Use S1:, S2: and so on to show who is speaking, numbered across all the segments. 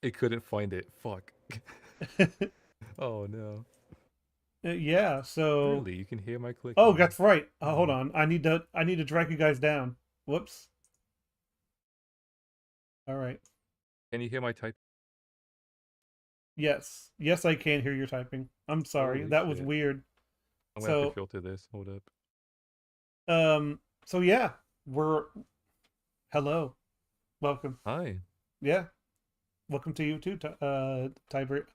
S1: It couldn't find it. Fuck. Oh no.
S2: Yeah, so
S1: Really? You can hear my
S2: oh,
S1: clicking.
S2: that's right. Hold
S1: Oh.
S2: on. I need to drag you guys down. Whoops. All right.
S1: Can you hear my type?
S2: Yes. Yes, I can hear your typing. I'm sorry.
S1: Holy
S2: That was
S1: shit.
S2: weird.
S1: I'm gonna have to
S2: So,
S1: filter this. Hold up.
S2: um so yeah, we're hello. Welcome.
S1: Hi.
S2: Yeah. Welcome to you too, Tiber.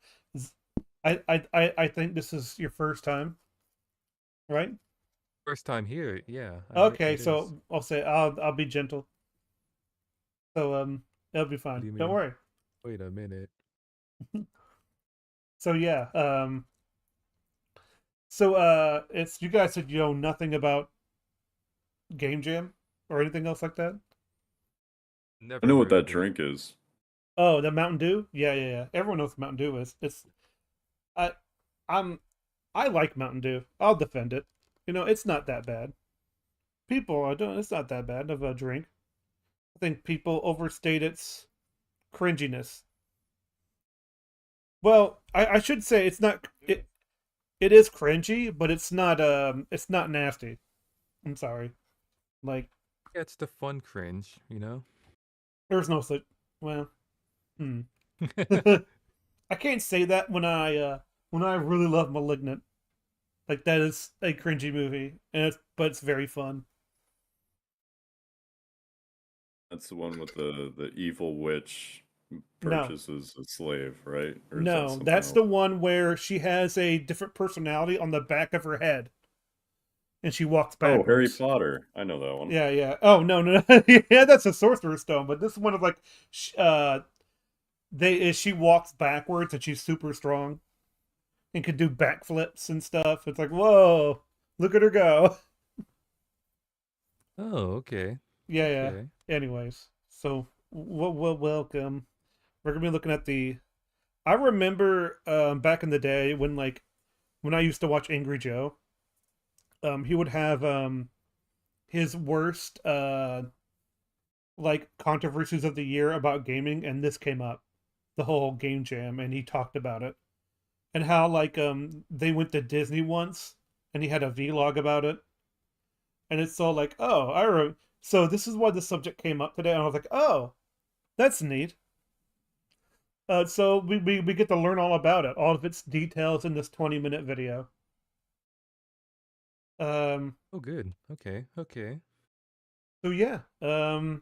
S2: I think this is your first time, right?
S1: First time here. Yeah,
S2: Okay,
S1: it is.
S2: so I'll be gentle. So it'll be
S1: What do
S2: fine.
S1: you
S2: Don't
S1: mean?
S2: worry.
S1: Wait a minute.
S2: So yeah, so it's you guys said you know nothing about Game Jam or anything else like that?
S3: I
S1: Never
S3: know what
S1: heard
S3: that
S1: of it.
S3: drink is.
S2: Oh, the Mountain Dew? Yeah, yeah, yeah. Everyone knows what Mountain Dew is. I I'm I like Mountain Dew. I'll defend it. You know, it's not that bad. People are doing it's not that bad of a drink. I think people overstate its cringiness. Well, I should say it's not it is cringy, but it's not nasty. I'm sorry. Like
S1: Yeah, it's the fun cringe, you know?
S2: there's no such well, hmm. I can't say that when I really love Malignant. Like that is a cringy movie, and but it's very fun.
S3: That's the one with the evil witch
S2: No,
S3: purchases a slave, right? Or is that
S2: no,
S3: something
S2: that's
S3: else?
S2: the one where she has a different personality on the back of her head, and she walks
S3: Oh, Harry
S2: backwards.
S3: Potter. I know that one.
S2: Yeah, yeah. Oh no, no, no. Yeah, that's a Sorcerer's Stone, but this one is like, she walks backwards and she's super strong and can do backflips and stuff. It's like whoa, look at her go.
S1: Oh, okay.
S2: Yeah, yeah.
S1: Okay.
S2: Anyways, so welcome. We're gonna be looking at the. I remember back in the day when when I used to watch Angry Joe, he would have his worst controversies of the year about gaming, and this came up, the whole game jam, and he talked about it and how they went to Disney once, and he had a vlog about it, and it's all like, oh, so this is why the subject came up today, and I was like, oh, that's neat. So we get to learn all about it, all of its details in this 20-minute video. Um,
S1: Oh, good. Okay. Okay.
S2: so yeah, I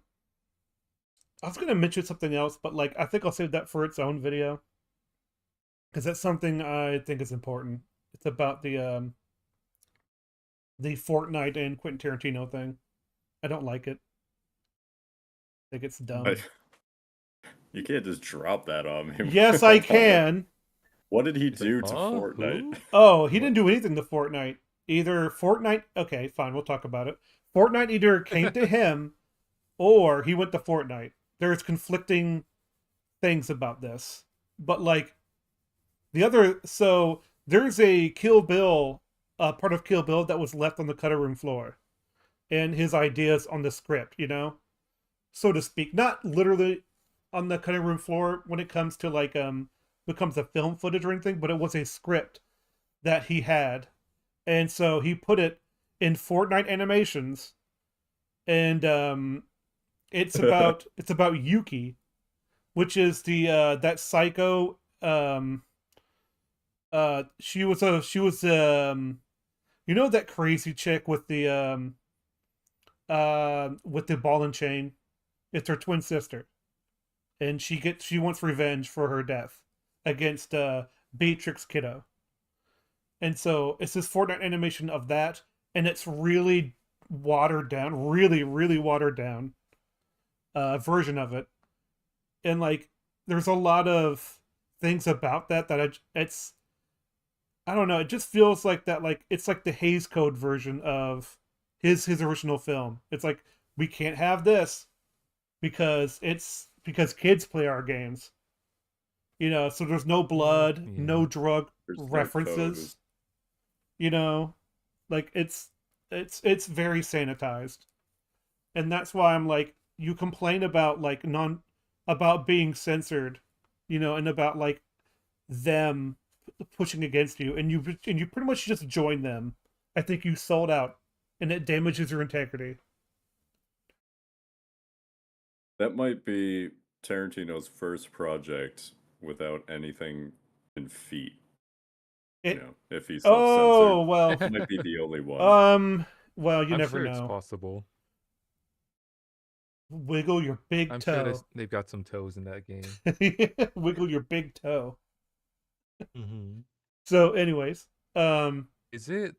S2: was gonna mention something else, but I think I'll save that for its own video because that's something I think is important. It's about the Fortnite and Quentin Tarantino thing. I don't like it. I think it's
S3: But
S2: dumb.
S3: you can't just drop that on me.
S2: Yes, I
S3: Hold on.
S2: can.
S3: What did he
S1: He's like,
S3: do to
S1: huh?
S3: Fortnite?
S1: Who?
S2: Oh, he didn't
S1: What?
S2: do anything to Fortnite. Either Fortnite. Okay, fine. We'll talk about it. Fortnite either came to him or he went to Fortnite. There's conflicting things about this. But so there's a Kill Bill, part of Kill Bill that was left on the cutting room floor, and his ideas on the script, so to speak, not literally on the cutting room floor when it comes to becomes a film footage or anything, but it was a script that he had, and so he put it in Fortnite animations, and it's about Yuki, which is the that psycho she was that crazy chick with the ball and chain. It's her twin sister, and she wants revenge for her death against Beatrix Kiddo. And so it's this Fortnite animation of that, and it's really watered down, really really watered down version of it. And there's a lot of things about that it's I don't know. It just feels like that. It's like the Hays Code version of his original film. It's like we can't have this because kids play our games. So there's no blood, no
S1: Yeah.
S2: drug
S3: There's no code.
S2: references. You know, it's very sanitized, and that's why I'm like, you complain about non about being censored, and about like them pushing against you, and you pretty much just join them. I think you sold out, and it damages your integrity.
S3: That might be Tarantino's first project without anything in feet.
S2: It.
S3: If he's
S2: Oh
S3: self-censored,
S2: well.
S3: it might be the only one.
S2: Well, you
S1: I'm
S2: never
S1: sure it's
S2: know.
S1: possible.
S2: Wiggle your big
S1: I'm
S2: toe.
S1: sure they've got some toes in that game.
S2: Wiggle your big toe.
S1: Mm-hmm.
S2: So, anyways,
S1: Is it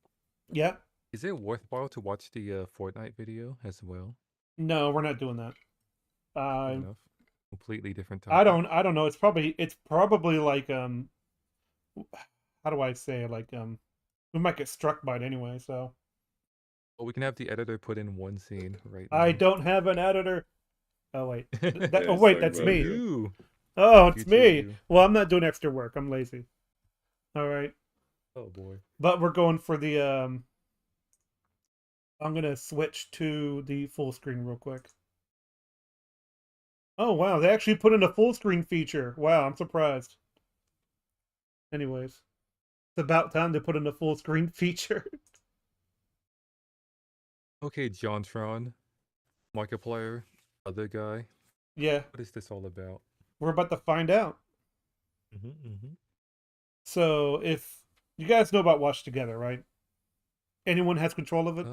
S2: yeah.
S1: is it worthwhile to watch the Fortnite video as well?
S2: No, we're not doing that.
S1: Fair enough. Completely different topic.
S2: I don't know. It's probably like how do I say, like we might get struck by it anyway. So
S1: Well, we can have the editor put in one scene right now.
S2: I don't have an editor. Oh wait,
S3: Yeah,
S2: oh wait,
S3: it's
S2: that's
S3: like
S2: me.
S1: You.
S2: Oh, it's
S1: Future
S2: me.
S1: you.
S2: Well, I'm not doing extra work. I'm lazy. All right,
S1: Oh boy.
S2: but we're going for the I'm gonna switch to the full screen real quick. Oh wow, they actually put in a full screen feature. Wow, I'm surprised. Anyways, it's about time to put in a full screen feature.
S1: Okay, Jontron, Markiplier, other guy.
S2: Yeah,
S1: What is this all about?
S2: we're about to find out.
S1: Mm-hmm.
S2: So, if you guys know about Watch Together, right? Anyone has control of it?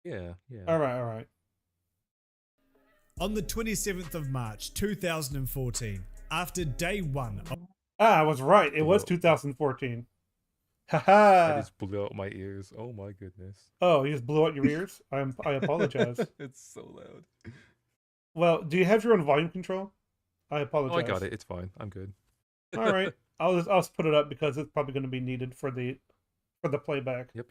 S1: Yeah.
S2: All right.
S4: On the 27th of March 2014, after day one of
S2: I was right. It was
S1: Whoa.
S2: 2014.
S1: I
S2: Haha.
S1: just blew out my ears. Oh my goodness.
S2: Oh, you just blew out your ears? I apologize.
S1: It's so loud.
S2: Well, do you have your own volume control? I apologize.
S1: Oh, I got it. It's fine. I'm good.
S2: All right. I'll just put it up because it's probably going to be needed for the playback.
S1: Yep.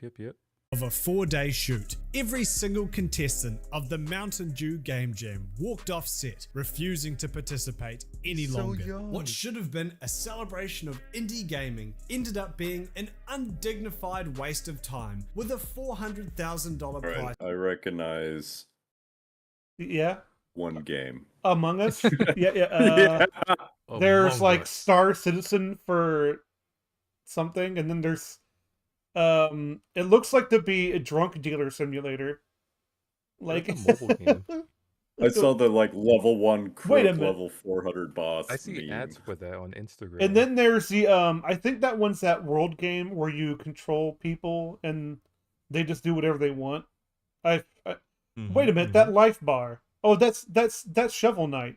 S4: a 4-day shoot. Every single contestant of the Mountain Dew Game Jam walked off set, refusing to participate any
S1: So
S4: longer.
S1: young.
S4: What should have been a celebration of indie gaming ended up being an undignified waste of time with a $400,000
S3: All
S4: prize.
S3: right, I recognize
S2: Yeah.
S3: one game.
S2: Among Us. Yeah.
S3: Yeah.
S2: There's
S1: Among
S2: like
S1: Us.
S2: Star Citizen for something, and then there's it looks like to be a drunk dealer simulator. Like
S1: That's a mobile game.
S3: I saw the level 1
S2: Wait a
S3: crook,
S2: minute.
S3: level 400 boss.
S1: I see
S3: meme.
S1: ads for that on Instagram.
S2: And then there's the I think that one's that world game where you control people and they just do whatever they want.
S1: Mhm,
S2: Wait a minute,
S1: mhm.
S2: that life bar. Oh, that's Shovel Knight.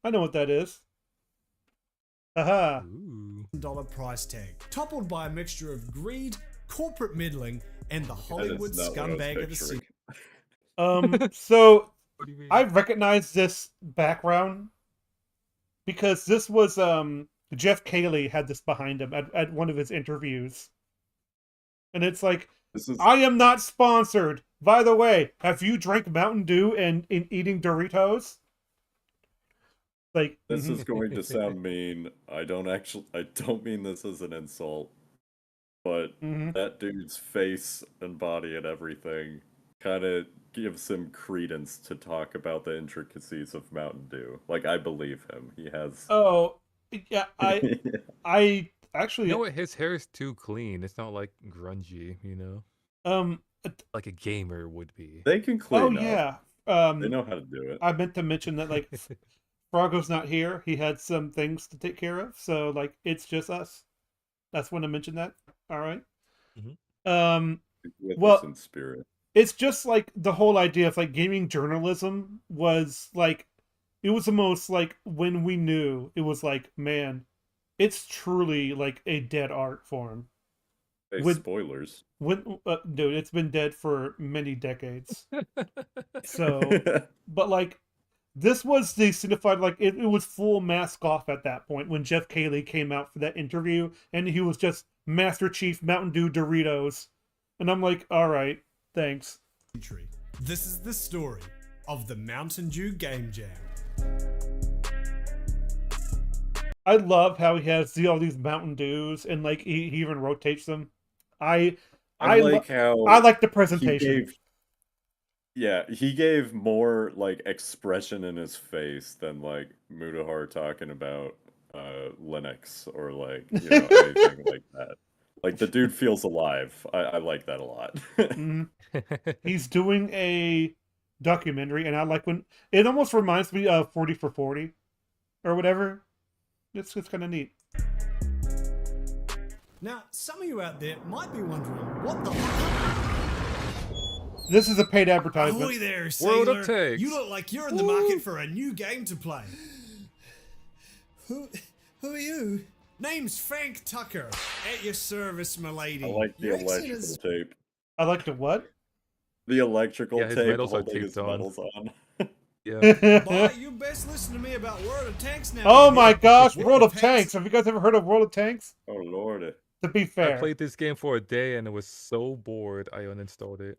S2: I know what that is. Haha.
S1: Ooh.
S4: Price tag, toppled by a mixture of greed, corporate meddling, and the
S3: That is
S4: Hollywood
S3: not what I was
S4: scumbag of the
S3: picturing.
S4: city.
S2: So
S1: What do you mean?
S2: I recognize this background because this was Jeff Cayley had this behind him at one of his interviews. And it's like,
S3: This is
S2: I am not sponsored. By the way, have you drank Mountain Dew and eating Doritos? Like,
S3: this is going to sound mean. I don't mean this as an insult, but
S2: mhm.
S3: that dude's face and body and everything kind of gives him credence to talk about the intricacies of Mountain Dew. Like, I believe him. He has.
S2: Oh, yeah, I actually,
S1: You know what? His hair is too clean. It's not like grungy, you know?
S2: um,
S1: Like a gamer would be.
S3: They can
S2: oh
S3: clean up.
S2: yeah,
S3: They know how to do it.
S2: I meant to mention that like Froggo's not here. He had some things to take care of, so like it's just us. That's when I mentioned that. All right.
S1: Mhm.
S3: With
S2: well,
S3: us in spirit.
S2: It's just like the whole idea of like gaming journalism was like, it was the most like when we knew it was like, man, it's truly like a dead art form.
S3: Hey,
S2: with-
S3: spoilers.
S2: When dude, it's been dead for many decades. So, but like, this was the signified like it was full mask off at that point when Jeff Cayley came out for that interview, and he was just Master Chief Mountain Dew Doritos, and I'm like, all right, thanks.
S4: This is the story of the Mountain Dew Game Jam.
S2: I love how he has all these Mountain Dews and like he even rotates them. I
S3: like how
S2: I like the
S3: he
S2: presentation.
S3: Yeah, he gave more like expression in his face than like Mutahar talking about Linux or like, you know, anything like that. Like the dude feels alive. I like that a lot.
S2: Mhm. He's doing a documentary, and I like when it almost reminds me of 40 for 40 or whatever. It's kind of neat.
S4: Now, some of you out there might be wondering, what the
S2: This is a paid advertisement.
S4: Ahoy there,
S1: World
S4: sailor!
S1: of Tanks.
S4: You look like you're in the market for a new game to play. Who are you? Name's Frank Tucker. At your service, my lady.
S3: I like the
S4: Your accent
S3: electrical
S4: is-
S3: tape.
S2: I like the what?
S3: The electrical
S1: Yeah, his
S3: tape
S1: medals are
S3: holding his
S1: taped on.
S3: medals on.
S1: Yeah.
S4: Boy, you best listen to me about World of Tanks now.
S2: Oh
S4: you
S2: my
S4: hear?
S2: gosh, World of Tanks. Have you guys ever heard of World of Tanks?
S3: Oh lordy.
S2: To be
S1: I
S2: fair,
S1: played this game for a day and it was so bored I uninstalled it.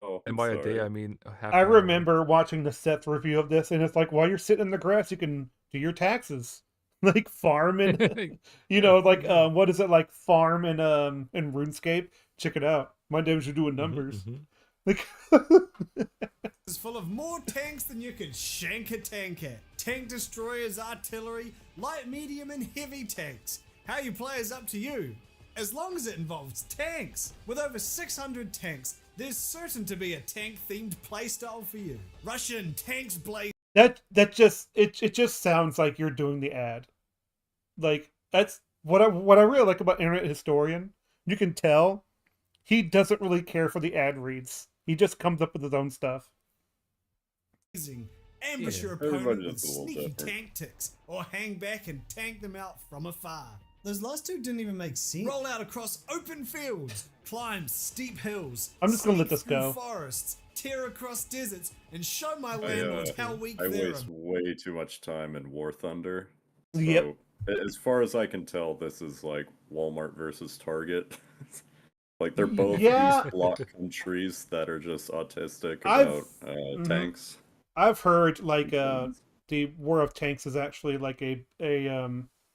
S3: Oh,
S1: And
S3: I'm
S1: by a day
S3: sorry.
S1: I mean a half
S2: I
S1: an hour.
S2: remember watching the Seth review of this, and it's like while you're sitting in the grass, you can do your taxes, like farm and you know, like what is it like farm and in RuneScape? Check it out. My names are doing numbers. Like
S4: Is full of more tanks than you could shank a tank at. Tank destroyers, artillery, light, medium, and heavy tanks. How you play is up to you, as long as it involves tanks. With over 600 tanks, there's certain to be a tank-themed playstyle for you. Russian tanks blaze.
S2: that just it just sounds like you're doing the ad. Like that's what I really like about Internet Historian. You can tell he doesn't really care for the ad reads. He just comes up with his own stuff.
S4: Ambush your
S3: Everybody
S4: opponent with
S3: does a little
S4: sneaky
S3: different.
S4: tank ticks, or hang back and tank them out from afar.
S5: Those last two didn't even make sense.
S4: Roll out across open fields, climb steep hills.
S2: I'm just gonna let
S4: sneak
S2: this
S4: through
S2: go.
S4: Forests, tear across deserts, and show my
S3: I,
S4: landlords how weak
S3: I
S4: they are.
S3: waste way too much time in War Thunder.
S2: Yep.
S3: So, as far as I can tell, this is like Walmart versus Target. Like they're both
S2: Yeah.
S3: East Bloc countries that are just autistic
S2: I've-
S3: about
S2: mhm.
S3: tanks.
S2: I've heard like the War of Tanks is actually like a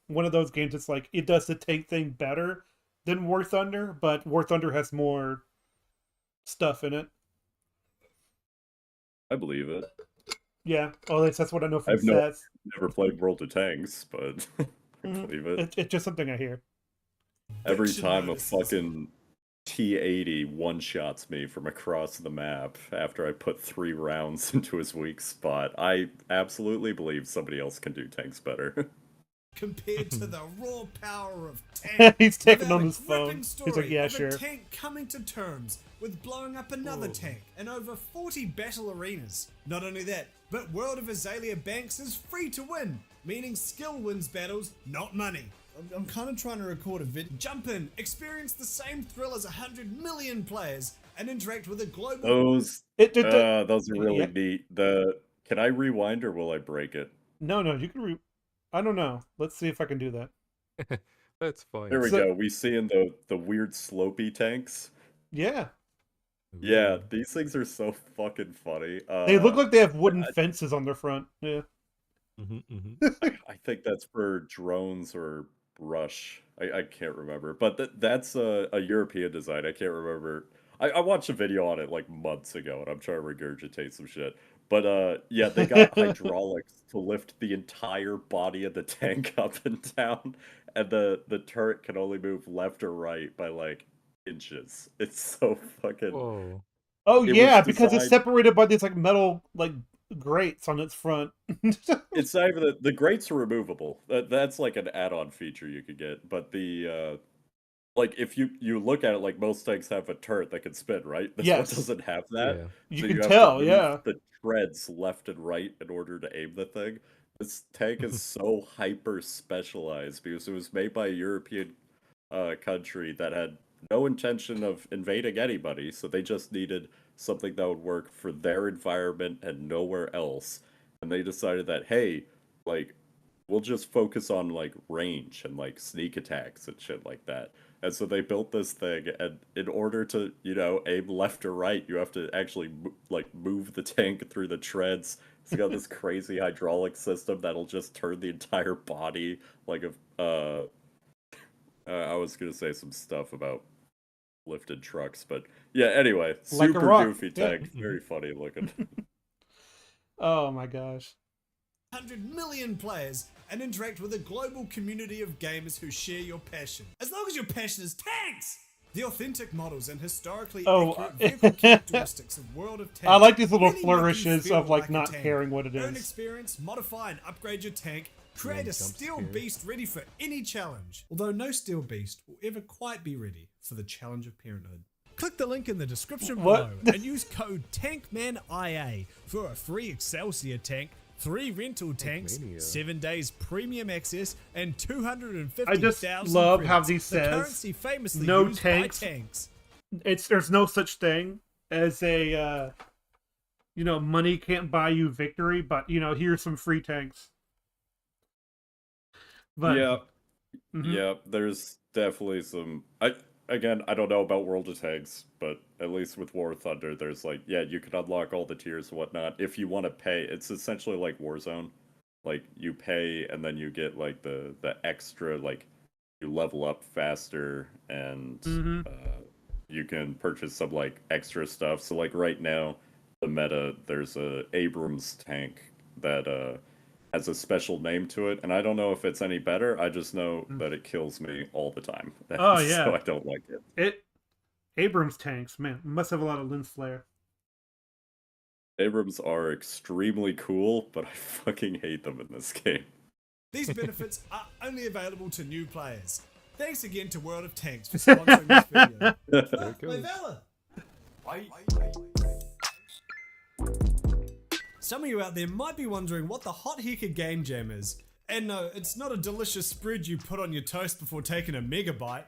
S2: one of those games that's like it does the tank thing better than War Thunder, but War Thunder has more stuff in it.
S3: I believe it.
S2: Yeah, well, at least that's what I know from
S3: I've no-
S2: Seth.
S3: Never played World of Tanks, but I
S2: Mhm.
S3: believe it.
S2: It's just something I hear.
S3: Every
S4: Fiction
S3: time a
S4: notices.
S3: fucking T-80 one-shots me from across the map after I put 3 rounds into his weak spot, I absolutely believe somebody else can do tanks better.
S4: Compared to the raw power of tank.
S2: He's taking
S4: without
S2: on
S4: a
S2: his phone.
S4: gripping
S2: He's like,
S4: story
S2: yeah,
S4: of
S2: sure.
S4: A tank coming to terms with blowing up another tank in over 40 battle arenas. Not only that, but World of Azalea Banks is free to win, meaning skill wins battles, not money.
S5: I'm kind of trying to record a vid.
S4: Jump in, experience the same thrill as 100 million players, and interact with a global.
S3: Those
S2: It
S3: those are really
S2: Yeah.
S3: neat. Can I rewind or will I break it?
S2: no, you can I don't know. Let's see if I can do that.
S1: That's fine.
S3: There we
S2: So-
S3: go. We seeing the weird slopey tanks.
S2: Yeah,
S3: Yeah, these things are so fucking funny.
S2: they look like they have wooden fences on their front. Yeah.
S3: I think that's for drones or brush. I can't remember, but that's a European design. I can't remember. I watched a video on it like months ago, and I'm trying to regurgitate some shit. But yeah, they got hydraulics to lift the entire body of the tank up and down, and the turret can only move left or right by like inches. It's so fucking.
S1: Whoa.
S2: Oh
S3: It
S2: yeah,
S3: was
S2: because it's
S3: designed-
S2: separated by these like metal like grates on its front.
S3: It's not even the grates are removable. That's like an add-on feature you could get. But the like if you look at it, like most tanks have a turret that can spin, right? This
S2: Yes.
S3: one doesn't have that.
S1: Yeah.
S2: You
S3: So
S2: can
S3: have to
S2: tell,
S3: move
S2: yeah.
S3: the treads left and right in order to aim the thing. This tank is so hyper specialized because it was made by a European country that had no intention of invading anybody, so they just needed something that would work for their environment and nowhere else. And they decided that, hey, like, we'll just focus on like range and like sneak attacks and shit like that. And so they built this thing, and in order to, you know, aim left or right, you have to actually like move the tank through the treads. It's got this crazy hydraulic system that'll just turn the entire body like a. I was gonna say some stuff about lifted trucks. But yeah, anyway,
S2: Like a
S3: super
S2: rock,
S3: goofy
S2: yeah.
S3: tank, very funny looking.
S2: Oh my gosh.
S4: 100 million players and interact with a global community of gamers who share your passion. As long as your passion is tanks! The authentic models and historically accurate vehicle characteristics of World of Tanks.
S2: I like these little
S4: really make you
S2: flourishes
S4: feel
S2: of like
S4: a
S2: not
S4: tank.
S2: caring what it
S4: Earn
S2: is.
S4: experience, modify and upgrade your tank, create a
S1: jump
S4: steel
S1: scare.
S4: beast ready for any challenge. Although no steel beast will ever quite be ready for the challenge of parenthood. Click the link in the description
S2: What?
S4: below and use code TANKMANIA for a free Excelsior tank, 3 rental tanks,
S1: Tankmania.
S4: 7 days premium access, and 250,000
S2: I just love how
S4: credits.
S2: these
S4: The
S2: says,
S4: currency famously
S2: no
S4: used
S2: tanks.
S4: by tanks.
S2: There's no such thing as a money can't buy you victory, but here's some free tanks. But
S3: Yeah,
S2: mhm.
S3: yeah, there's definitely some. I don't know about World of Tanks, but at least with War Thunder, there's like, yeah, you can unlock all the tiers and whatnot if you want to pay. It's essentially like Warzone. Like you pay and then you get like the extra, like you level up faster and
S2: Mhm.
S3: you can purchase some like extra stuff. So like right now, the meta, there's a Abrams tank that has a special name to it, and I don't know if it's any better. I just know that it kills me all the time.
S2: Oh, yeah.
S3: So I don't like it.
S2: Abrams tanks, man, must have a lot of lens flare.
S3: Abrams are extremely cool, but I fucking hate them in this game.
S4: These benefits are only available to new players. Thanks again to World of Tanks for sponsoring this video.
S1: There it
S4: My
S1: goes.
S4: Valor! Some of you out there might be wondering what the hot heck a game jam is. And no, it's not a delicious spread you put on your toast before taking a megabyte.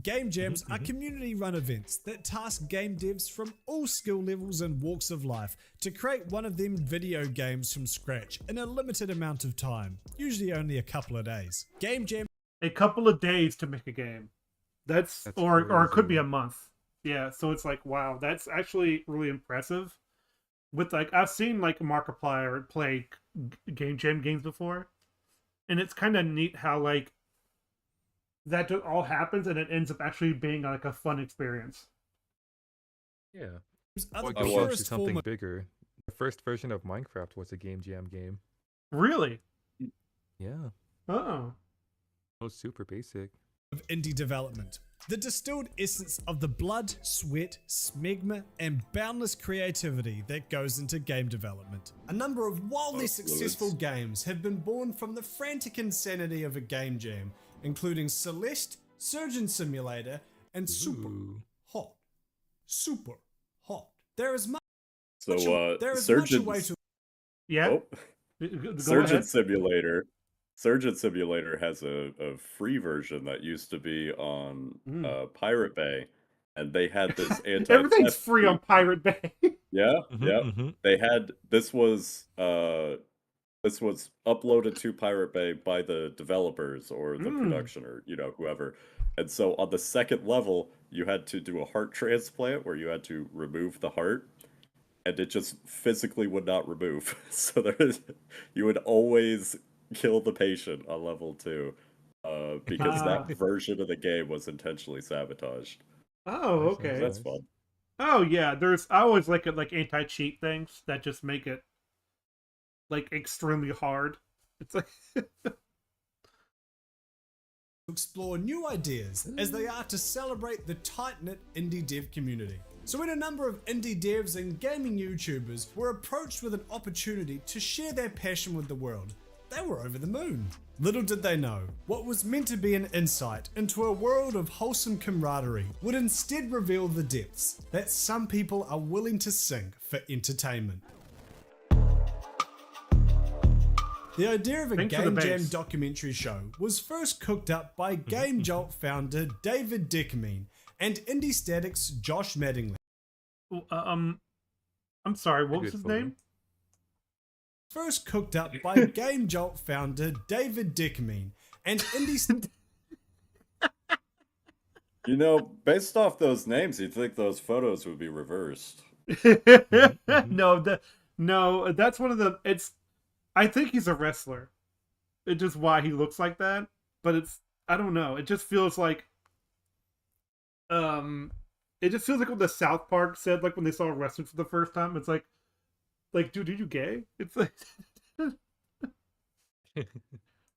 S4: Game jams are community-run events that task game devs from all skill levels and walks of life to create one of them video games from scratch in a limited amount of time, usually only a couple of days. Game jam
S2: A couple of days to make a game. That's or it could be
S1: crazy.
S2: a month. Yeah, so it's like, wow, that's actually really impressive. With like, I've seen like Markiplier play game jam games before, and it's kind of neat how like that all happens and it ends up actually being like a fun experience.
S1: Yeah.
S4: are
S1: Or
S4: the
S1: it goes
S4: purest
S1: to something
S4: form
S1: bigger. The first version of Minecraft was a game jam game.
S2: Really?
S1: Yeah.
S2: Oh.
S1: It was super basic.
S4: of indie development. The distilled essence of the blood, sweat, smegma, and boundless creativity that goes into game development. A number of wildly successful games have been born from the frantic insanity of a game jam, including Celeste, Surgeon Simulator, and Super
S1: Ooh.
S4: Hot. Super Hot. There is much,
S3: So,
S4: there is much a way
S3: Surgeon,
S4: to
S2: Yeah.
S3: oh,
S2: Go
S3: Surgeon
S2: ahead.
S3: Simulator. Surgeon Simulator has a free version that used to be on Pirate Bay, and they had this anti.
S2: Everything's free on Pirate Bay.
S3: Yeah,
S1: Mhm,
S3: yeah.
S1: mhm.
S3: They had this was uploaded to Pirate Bay by the developers or the production or whoever. And so on the second level, you had to do a heart transplant where you had to remove the heart, and it just physically would not remove. So you would always kill the patient on level 2, because that version of the game was intentionally sabotaged.
S2: Oh,
S1: Nice,
S2: okay.
S3: That's
S1: nice.
S3: fun.
S2: Oh yeah, I always like it like anti-cheat things that just make it like extremely hard. It's like
S4: explore new ideas as they are to celebrate the tight-knit indie dev community. So when a number of indie devs and gaming YouTubers were approached with an opportunity to share their passion with the world, they were over the moon. Little did they know, what was meant to be an insight into a world of wholesome camaraderie would instead reveal the depths that some people are willing to sink for entertainment. The idea of a
S2: Thanks for the
S4: Game Jam
S2: bass.
S4: documentary show was first cooked up by Game Jolt founder David Dickerman and Indie Static's Josh Mattingly.
S2: I'm sorry, what was
S1: Good
S2: his
S1: for
S2: name?
S1: him.
S4: First cooked up by Game Jolt founder David Dickerman and Indie
S3: Based off those names, you'd think those photos would be reversed.
S2: No, that's one of the I think he's a wrestler. It's just why he looks like that, but I don't know. It just feels like it just feels like what the South Park said, like when they saw wrestling for the first time. It's like, dude, are you gay? It's like.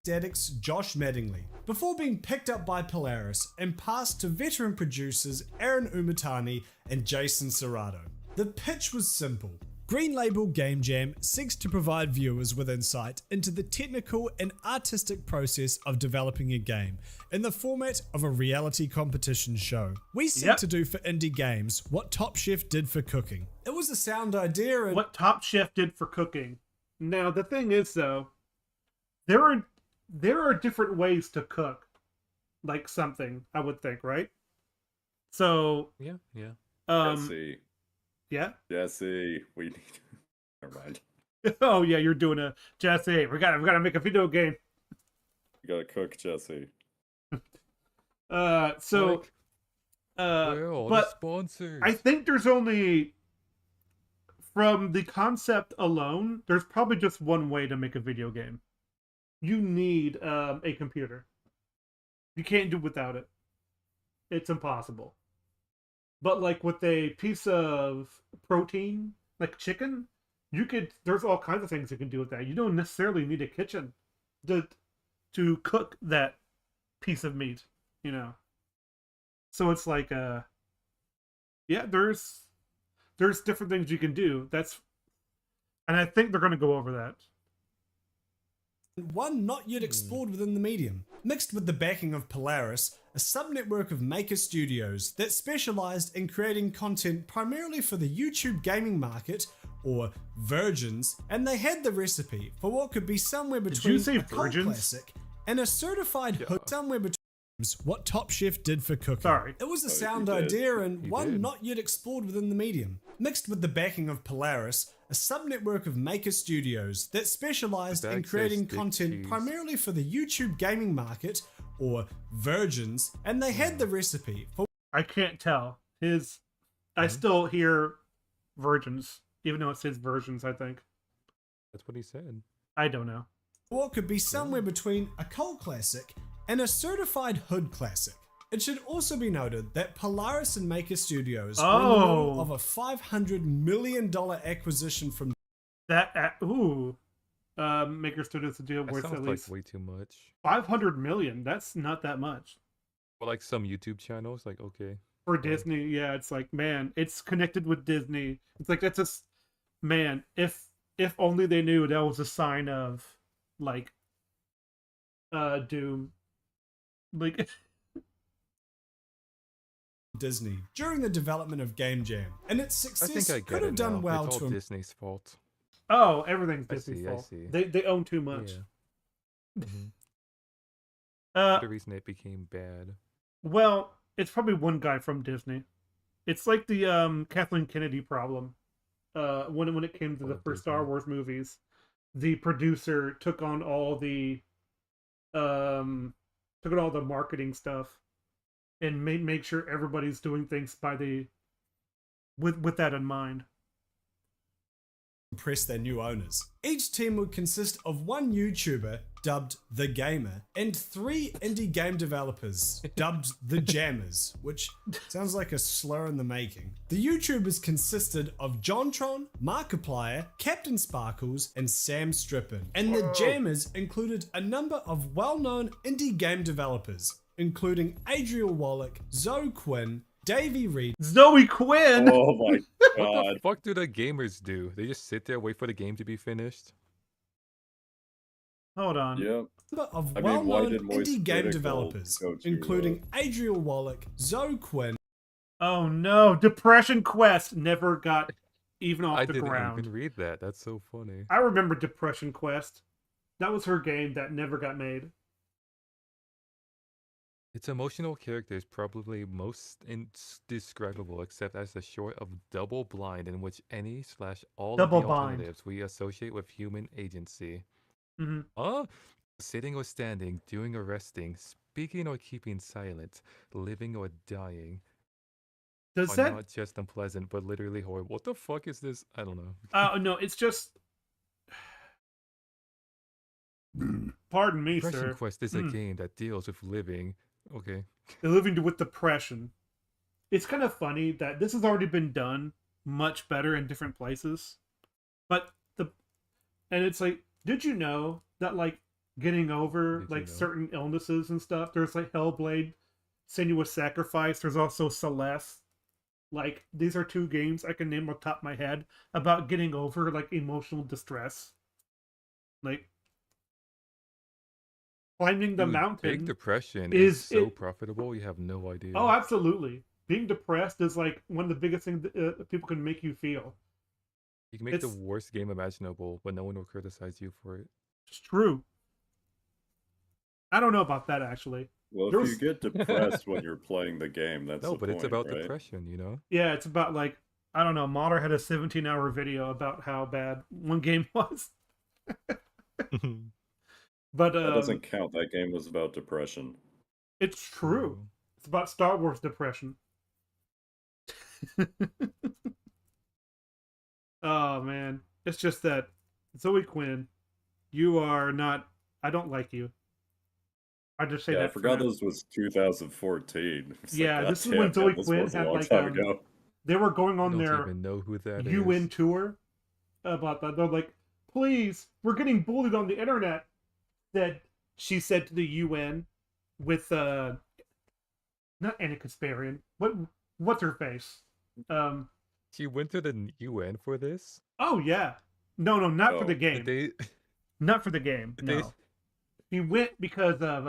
S4: Aesthetics Josh Mattingly, before being picked up by Polaris and passed to veteran producers Aaron Umatani and Jason Serrato. The pitch was simple. Green Label Game Jam seeks to provide viewers with insight into the technical and artistic process of developing a game in the format of a reality competition show. We seek to do for indie games what Top Chef did for cooking. It was a sound idea and
S2: what Top Chef did for cooking. Now, the thing is, though, there are different ways to cook, like something, I would think, right? So
S1: Yeah.
S3: Jesse,
S2: yeah.
S3: Jesse, we need. Never mind.
S2: Oh yeah, you're doing a Jesse. We gotta make a video game.
S3: You gotta cook, Jesse.
S1: Where are all the
S2: but
S1: sponsors?
S2: I think there's only, from the concept alone, there's probably just one way to make a video game. You need a computer. You can't do without it. It's impossible. But like with a piece of protein, like chicken, there's all kinds of things you can do with that. You don't necessarily need a kitchen to cook that piece of meat, you know. So it's like yeah, there's different things you can do. And I think they're going to go over that.
S4: one not yet explored within the medium. Mixed with the backing of Polaris, a subnetwork of maker studios that specialized in creating content primarily for the YouTube gaming market, or virgins, and they had the recipe for what could be somewhere between
S2: you say
S4: a cult
S2: virgins?
S4: classic and a certified hook, somewhere between what Top Chef did for cooking.
S2: Sorry.
S4: It was a
S3: Oh,
S4: sound
S3: he did.
S4: idea and
S1: He
S4: one
S1: did.
S4: not yet explored within the medium. Mixed with the backing of Polaris, a subnetwork of maker studios that specialized
S1: With
S4: in
S1: access
S4: creating
S1: to
S4: content
S1: cheese.
S4: primarily for the YouTube gaming market, or virgins, and they had the recipe for
S2: I can't tell. I still hear virgins, even though it says versions, I think.
S1: That's what he said.
S2: I don't know.
S4: what could be somewhere between a cult classic and a certified hood classic. It should also be noted that Polaris and Maker Studios were in the middle of a $500 million acquisition from
S2: Maker Studios to deal
S1: That
S2: with
S1: sounds
S2: at
S1: like
S2: least
S1: way too much.
S2: 500 million. That's not that much.
S1: For like some YouTube channels, like okay.
S2: For Disney, yeah, it's like, man, it's connected with Disney. It's like, that's just, man, if only they knew that was a sign of, like, doom. Like,
S4: Disney during the development of Game Jam, and its
S1: I
S4: success
S1: think I get
S4: could have
S1: it
S4: done
S1: now.
S4: well
S1: It's all
S4: to
S1: Disney's fault.
S2: oh, everything's
S1: I
S2: Disney's
S1: see, I
S2: fault.
S1: see.
S2: They own too much.
S1: Yeah. Mhm.
S2: Uh,
S1: The reason it became bad.
S2: well, it's probably one guy from Disney. It's like the Kathleen Kennedy problem. When it came to the
S1: Oh,
S2: first Star
S1: Disney.
S2: Wars movies, the producer took on all the marketing stuff and make sure everybody's doing things by with that in mind.
S4: impress their new owners. Each team would consist of one YouTuber, dubbed The Gamer, and 3 indie game developers, dubbed The Jammers, which sounds like a slur in the making. The YouTubers consisted of JonTron, Markiplier, Captain Sparkles, and Sam Strippin. And the Jammers included a number of well-known indie game developers, including Adriel Wallach, Zoe Quinn, Davey Reed,
S2: Zoe Quinn.
S3: Oh my
S1: What
S3: god.
S1: the fuck do the gamers do? They just sit there, wait for the game to be finished?
S2: Hold on.
S3: Yep.
S4: number of
S3: I mean, why
S4: well-known
S3: did Moist
S4: indie game
S3: Critical
S4: developers,
S3: go to,
S4: including Adriel Wallach, Zoe Quinn,
S2: Oh no, Depression Quest never got even off
S1: I
S2: the
S1: didn't
S2: ground.
S1: even read that. That's so funny.
S2: I remember Depression Quest. That was her game that never got made.
S1: Its emotional character is probably most indescribable, except as the short of double blind, in which any/all of
S2: Double
S1: the
S2: bind.
S1: alternatives we associate with human agency.
S2: Hmm.
S1: Sitting or standing, doing or resting, speaking or keeping silent, living or dying,
S2: Does
S1: are
S2: that?
S1: not just unpleasant, but literally horrible. What the fuck is this? I don't know.
S2: No, it's just. Pardon me,
S1: Depression
S2: sir.
S1: Quest is a game that deals with living. Okay.
S2: Living with depression. it's kind of funny that this has already been done much better in different places. But and it's like, did you know that like getting over
S1: Did you
S2: like
S1: know?
S2: certain illnesses and stuff? There's like Hellblade, Senua's Sacrifice. There's also Celeste. Like these are two games I can name off the top of my head about getting over like emotional distress. Like climbing the
S1: Dude, Big
S2: mountain
S1: Depression is
S2: is
S1: so
S2: it.
S1: profitable. You have no idea.
S2: Oh, absolutely. Being depressed is like one of the biggest things that people can make you feel.
S1: You can make the
S2: It's
S1: worst game imaginable, but no one will criticize you for it.
S2: it's true. I don't know about that actually.
S3: Well, if you
S2: There's
S3: get depressed when you're playing the game, that's
S1: No,
S3: the
S1: but it's
S3: point,
S1: about
S3: right?
S1: depression, you know?
S2: yeah, it's about like I don't know. Mahler had a 17-hour video about how bad one game was, but
S3: That doesn't count. That game was about depression.
S2: it's true. It's about Star Wars depression. Oh man, it's just that Zoe Quinn, you are not. I don't like you. I just say
S3: Yeah, I
S2: that for
S3: forgot
S2: now.
S3: this was 2014. It's like,
S2: Yeah,
S3: God
S2: this is when
S3: damn,
S2: Zoe
S3: man, this
S2: Quinn
S3: was a
S2: had
S3: long
S2: like
S3: time ago.
S2: they were going
S1: I
S2: on
S1: don't
S2: their
S1: even know who that
S2: UN
S1: is.
S2: tour about that. They're like, please, we're getting bullied on the internet. That she said to the UN with not Anna Kasparian. What's her face?
S1: She went to the UN for this?
S2: Oh yeah. No, not for the
S3: Oh,
S1: Did
S2: game.
S1: they
S2: Not for the game.
S1: did they
S2: No. He went because of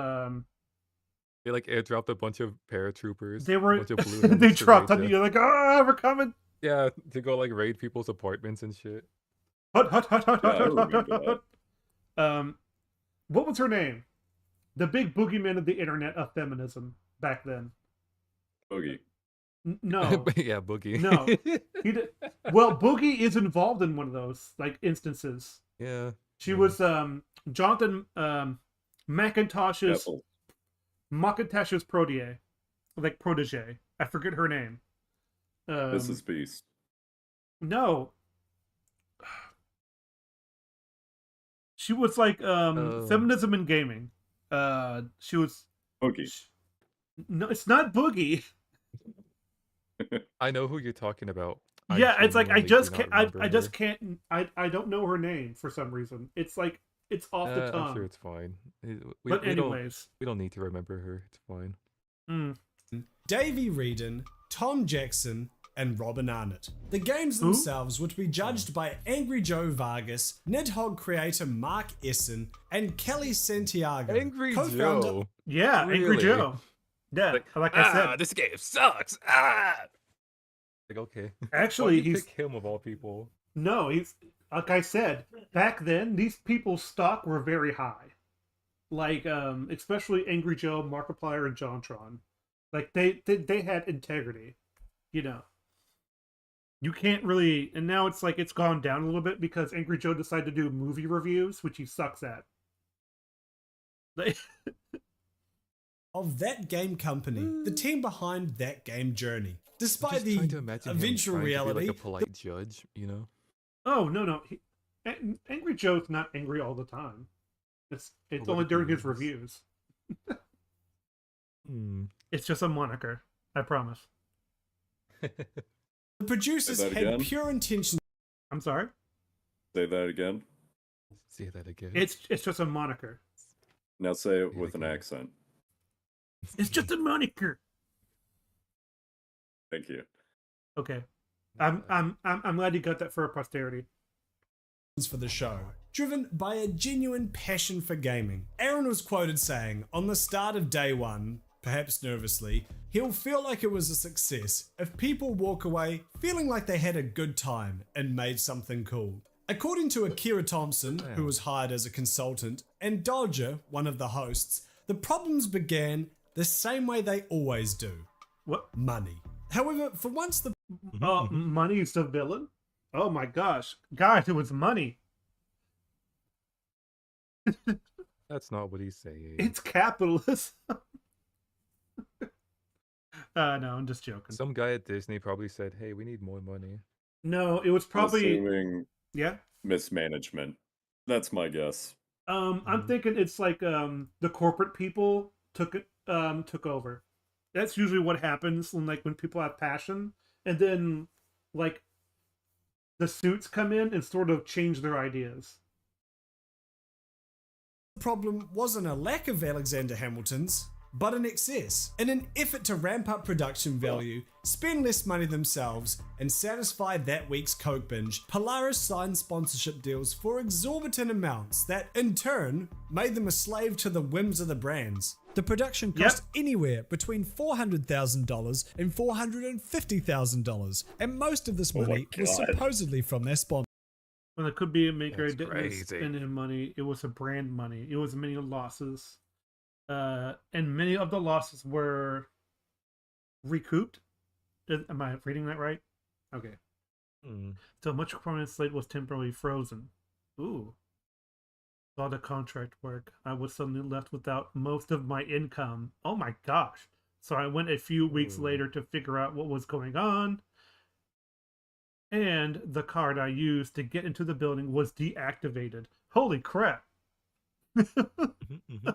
S1: they like airdropped a bunch of paratroopers,
S2: they
S1: a
S2: were
S1: bunch of blue
S2: they
S1: helmets to
S2: dropped
S1: raid
S2: on you like, we're coming.
S1: yeah, to go like raid people's apartments and shit.
S2: Hut hut hut hut
S3: yeah,
S2: hut
S3: I
S2: hut hut
S3: remember
S2: hut
S3: that.
S2: hut. What was her name? The big boogeyman of the internet of feminism back then.
S3: Boogie.
S2: No.
S1: Yeah, Boogie.
S2: No. He did. Well, Boogie is involved in one of those like instances.
S1: Yeah.
S2: She
S1: yeah.
S2: was Jonathan
S3: Apple.
S2: McIntosh's protege. I forget her name.
S3: Mrs. Beast.
S2: No. She was like feminism in gaming. She was
S3: Boogie.
S2: no, it's not Boogie.
S1: I know who you're talking about.
S2: Yeah, it's like I
S1: genuinely
S2: just
S1: do
S2: can't.
S1: not remember
S2: I just
S1: her.
S2: can't. I don't know her name for some reason. It's like it's off the tongue.
S1: I'm sure it's fine.
S2: But
S1: We
S2: anyways,
S1: don't need to remember her. It's fine.
S4: Davey Reedon, Tom Jackson, and Robin Arnott. The games
S2: Who?
S4: themselves were to be judged by Angry Joe Vargas, Nidhogg creator Mark Essen, and Kelly Santiago,
S1: Angry
S4: co-founder.
S1: Joe.
S2: yeah, Angry
S1: Really?
S2: Joe. Yeah, like I said,
S1: this game sucks. Like okay.
S2: actually,
S1: Why'd you
S2: he's
S1: pick him of all people.
S2: no, he's like I said back then. These people's stock were very high, like especially Angry Joe, Markiplier, and JonTron. Like they had integrity, you know. You can't really, and now it's like it's gone down a little bit because Angry Joe decided to do movie reviews, which he sucks at. Like,
S4: Of that game company, the team behind that game journey.
S1: I'm
S4: Despite
S1: just
S4: the
S1: trying to imagine him
S4: eventual
S1: trying to be
S4: reality,
S1: like a polite judge, you know?
S2: oh no, Angry Joe's not angry all the time. It's
S1: What
S2: only
S1: if he
S2: during his
S1: is?
S2: reviews.
S1: Hmm.
S2: It's just a moniker. I promise.
S4: the producers
S3: Say that
S4: had
S3: again?
S4: pure intention
S2: I'm sorry.
S3: Say that again.
S1: Say that again.
S2: It's just a moniker.
S3: Now say it
S1: Say it
S3: with an
S1: again.
S3: accent.
S2: It's just a moniker.
S3: Thank you.
S2: Okay. I'm glad you got that for posterity.
S4: for the show, driven by a genuine passion for gaming. Aaron was quoted saying, on the start of day one, perhaps nervously, he'll feel like it was a success if people walk away feeling like they had a good time and made something cool. According to Akira Thompson, who was hired as a consultant, and Dodger, one of the hosts, the problems began the same way they always do.
S2: What?
S4: Money. However, for once the
S2: Money is the villain? Oh my gosh. Guys, it was money.
S1: That's not what he's saying.
S2: It's capitalism. No, I'm just joking.
S1: Some guy at Disney probably said, "Hey, we need more money."
S2: No, it was probably
S3: Assuming
S2: yeah.
S3: mismanagement. That's my guess.
S2: I'm thinking it's like the corporate people took over. That's usually what happens when people have passion, and then like the suits come in and sort of change their ideas.
S4: The problem wasn't a lack of Alexander Hamiltons, but an excess. In an effort to ramp up production value, spend less money themselves, and satisfy that week's Coke binge, Polaris signed sponsorship deals for exorbitant amounts that, in turn, made them a slave to the whims of the brands. The production cost anywhere between $400,000 and $450,000, and most of this money was supposedly from their sponsors.
S2: When it could be a maker,
S1: That's
S2: it didn't
S1: crazy.
S2: spend any money. It was a brand money. It was many losses. And many of the losses were recouped. Am I reading that right? Okay. So much permanent slate was temporarily frozen. Ooh. All the contract work. I was suddenly left without most of my income. Oh my gosh. So I went a few weeks later to figure out what was going on. And the card I used to get into the building was deactivated. Holy crap.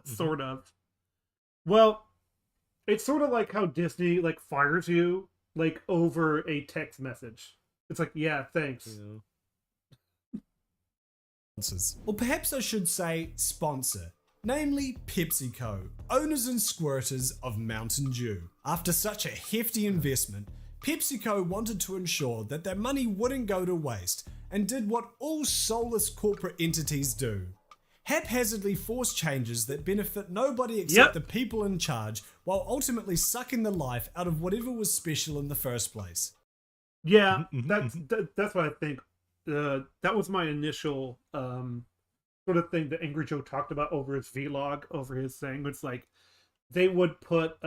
S2: Sort of. Well, it's sort of like how Disney like fires you like over a text message. It's like, yeah, thanks.
S4: Or perhaps I should say sponsor, namely PepsiCo, owners and squirters of Mountain Dew. After such a hefty investment, PepsiCo wanted to ensure that their money wouldn't go to waste and did what all soulless corporate entities do. Haphazardly force changes that benefit nobody except the people in charge, while ultimately sucking the life out of whatever was special in the first place.
S2: Yeah, that's what I think. That was my initial sort of thing that Angry Joe talked about over his vlog, over his thing. It's like they would put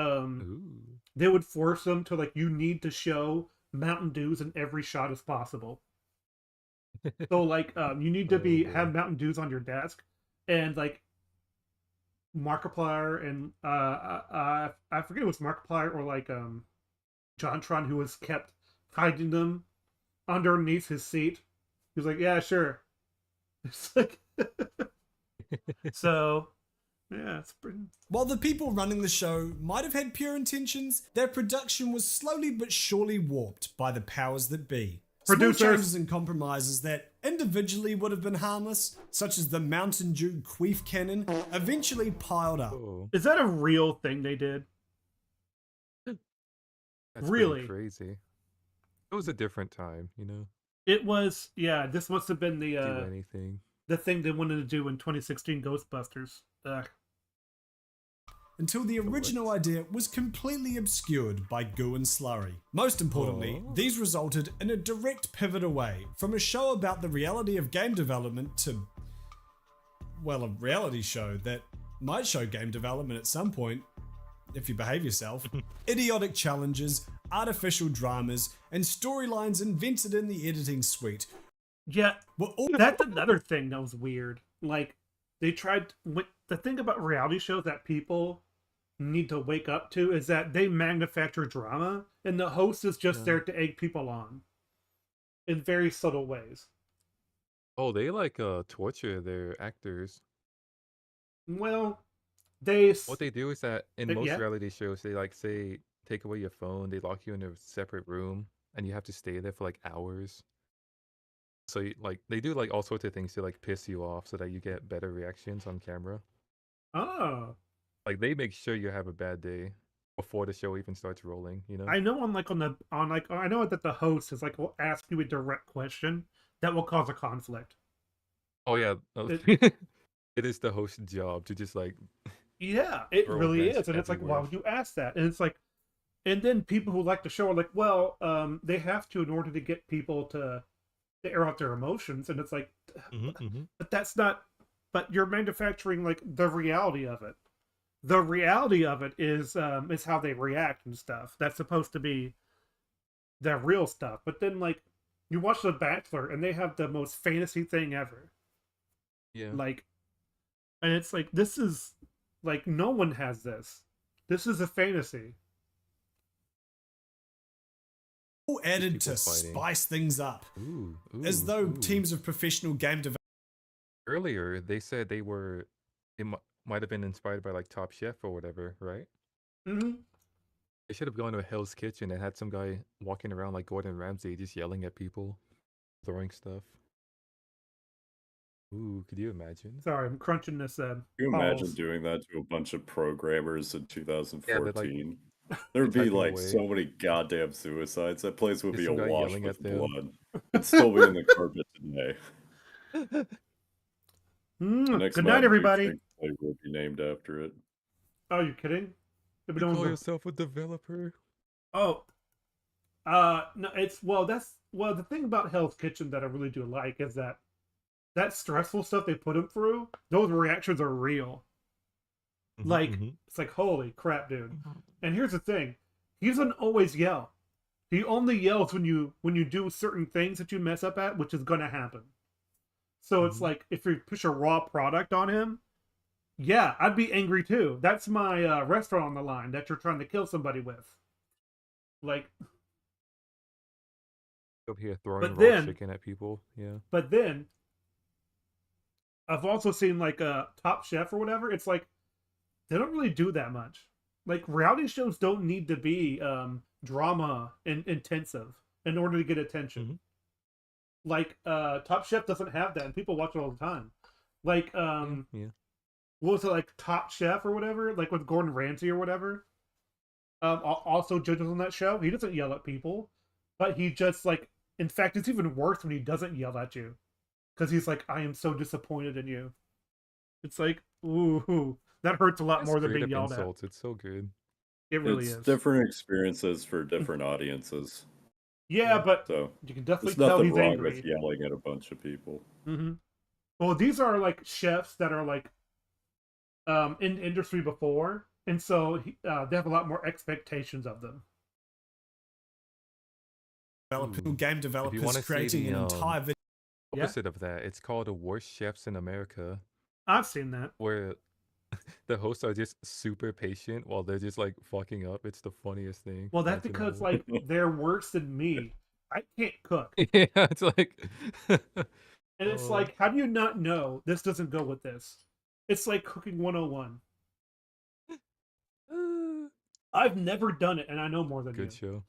S2: they would force them to like, you need to show Mountain Dews in every shot as possible. So like you need to have Mountain Dews on your desk, and like Markiplier and I forget if it was Markiplier or like Jontron, who was kept hiding them underneath his seat. He was like, yeah, sure. It's like so yeah, it's pretty.
S4: While the people running the show might have had pure intentions, their production was slowly but surely warped by the powers that be. Small changes and compromises that individually would have been harmless, such as the Mountain Dew queef cannon, eventually piled up.
S2: Is that a real thing they did?
S1: That's
S2: really
S1: crazy. It was a different time, you know.
S2: It was, yeah. This must have been the
S1: Do anything.
S2: The thing they wanted to do in 2016 Ghostbusters.
S4: Until the original idea was completely obscured by goo and slurry. Most importantly, these resulted in a direct pivot away from a show about the reality of game development to, well, a reality show that might show game development at some point, if you behave yourself. Idiotic challenges, artificial dramas, and storylines invented in the editing suite.
S2: Yeah, that's another thing that was weird. Like, they tried. The thing about reality shows that people need to wake up to is that they manufacture drama, and the host is just there to egg people on in very subtle ways.
S1: Oh, they like torture their actors.
S2: Well,
S1: what they do is that in most reality shows, they like say take away your phone, they lock you in a separate room, and you have to stay there for like hours. So like they do like all sorts of things to like piss you off so that you get better reactions on camera.
S2: Oh.
S1: Like they make sure you have a bad day before the show even starts rolling, you know?
S2: I know I know that the host is like will ask you a direct question that will cause a conflict.
S1: Oh yeah. It is the host's job to just like
S2: yeah, it really is. And it's like, why would you ask that? And it's like, and then people who like the show are like, well, they have to in order to get people to air out their emotions. And it's like, but that's not, but you're manufacturing like the reality of it. The reality of it is how they react and stuff. That's supposed to be the real stuff. But then like you watch The Bachelor and they have the most fantasy thing ever.
S1: Yeah.
S2: Like, and it's like, this is like, no one has this. This is a fantasy.
S4: Added to spice things up. As though teams of professional game developers.
S1: Earlier, they said they were, it might have been inspired by like Top Chef or whatever, right? They should have gone to a Hell's Kitchen and had some guy walking around like Gordon Ramsay, just yelling at people, throwing stuff. Ooh, could you imagine?
S2: Sorry, I'm crunching this.
S3: Can you imagine doing that to a bunch of programmers in
S1: Yeah, they're like
S3: 2014? There'd be
S1: typing
S3: like
S1: away.
S3: so many goddamn suicides. That place would
S1: There's
S3: be
S1: some guy
S3: awash
S1: yelling
S3: with
S1: at them.
S3: blood. It'd still be in the carpet today. The next
S2: Good night,
S3: Mountain Dew
S2: everybody.
S3: Chick-fil-A will be named after it.
S2: Oh, you kidding?
S1: You call yourself a developer?
S2: Oh, no, the thing about Hell's Kitchen that I really do like is that stressful stuff they put him through. Those reactions are real. Like it's like holy crap, dude. And here's the thing: he doesn't always yell. He only yells when you do certain things that you mess up at, which is gonna happen. So it's like if you push a raw product on him, yeah, I'd be angry too. That's my restaurant on the line that you're trying to kill somebody with. Like,
S1: Over here throwing
S2: but
S1: raw
S2: then,
S1: chicken at people. Yeah.
S2: but then, I've also seen like a Top Chef or whatever. It's like they don't really do that much. Like reality shows don't need to be drama and intensive in order to get attention. Like Top Chef doesn't have that, and people watch it all the time. Like
S1: Yeah.
S2: what was it, like Top Chef or whatever, like with Gordon Ramsay or whatever. Also judges on that show. He doesn't yell at people, but he just like. In fact, it's even worse when he doesn't yell at you, because he's like, "I am so disappointed in you." It's like, ooh, that hurts a lot more than being yelled
S1: insults. It's so good.
S2: It really
S3: It's
S2: is.
S3: different experiences for different audiences.
S2: Yeah, but
S3: So
S2: you can definitely
S3: there's
S2: tell
S3: nothing
S2: he's
S3: wrong
S2: angry.
S3: with yelling at a bunch of people.
S2: Well, these are like chefs that are like in the industry before, and so they have a lot more expectations of them.
S4: Game developers creating an entire video.
S1: Opposite of that, it's called The Worst Chefs in America.
S2: I've seen that.
S1: Where the hosts are just super patient while they're just like fucking up. It's the funniest thing.
S2: Well, that's because like they're worse than me. I can't cook.
S1: Yeah, it's like
S2: and it's like, how do you not know this doesn't go with this? It's like cooking 101. I've never done it, and I know more than
S1: good
S2: you.
S1: show.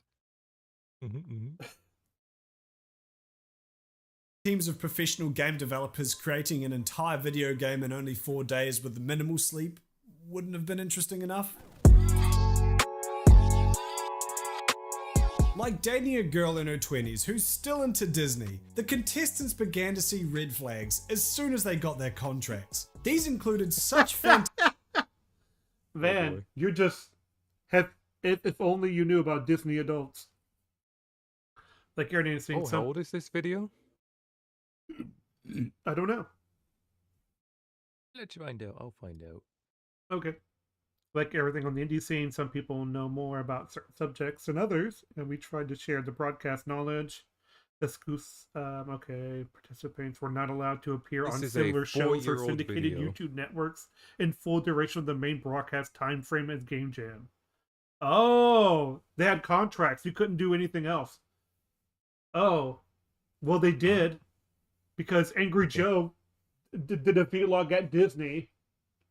S4: Teams of professional game developers creating an entire video game in only 4 days with minimal sleep wouldn't have been interesting enough? Like dating a girl in her 20s who's still into Disney, the contestants began to see red flags as soon as they got their contracts. These included such
S2: Man, you just have. If only you knew about Disney adults. Like you're seeing
S1: how old is this video?
S2: I don't know.
S1: Let's find out. I'll find out.
S2: Okay. Like everything on the indie scene, some people know more about certain subjects than others, and we tried to share the broadcast knowledge. Participants were not allowed to appear on similar shows or syndicated YouTube networks in full duration of the main broadcast time frame as Game Jam. Oh, they had contracts. You couldn't do anything else. Oh, well, they did, because Angry Joe did a vlog at Disney,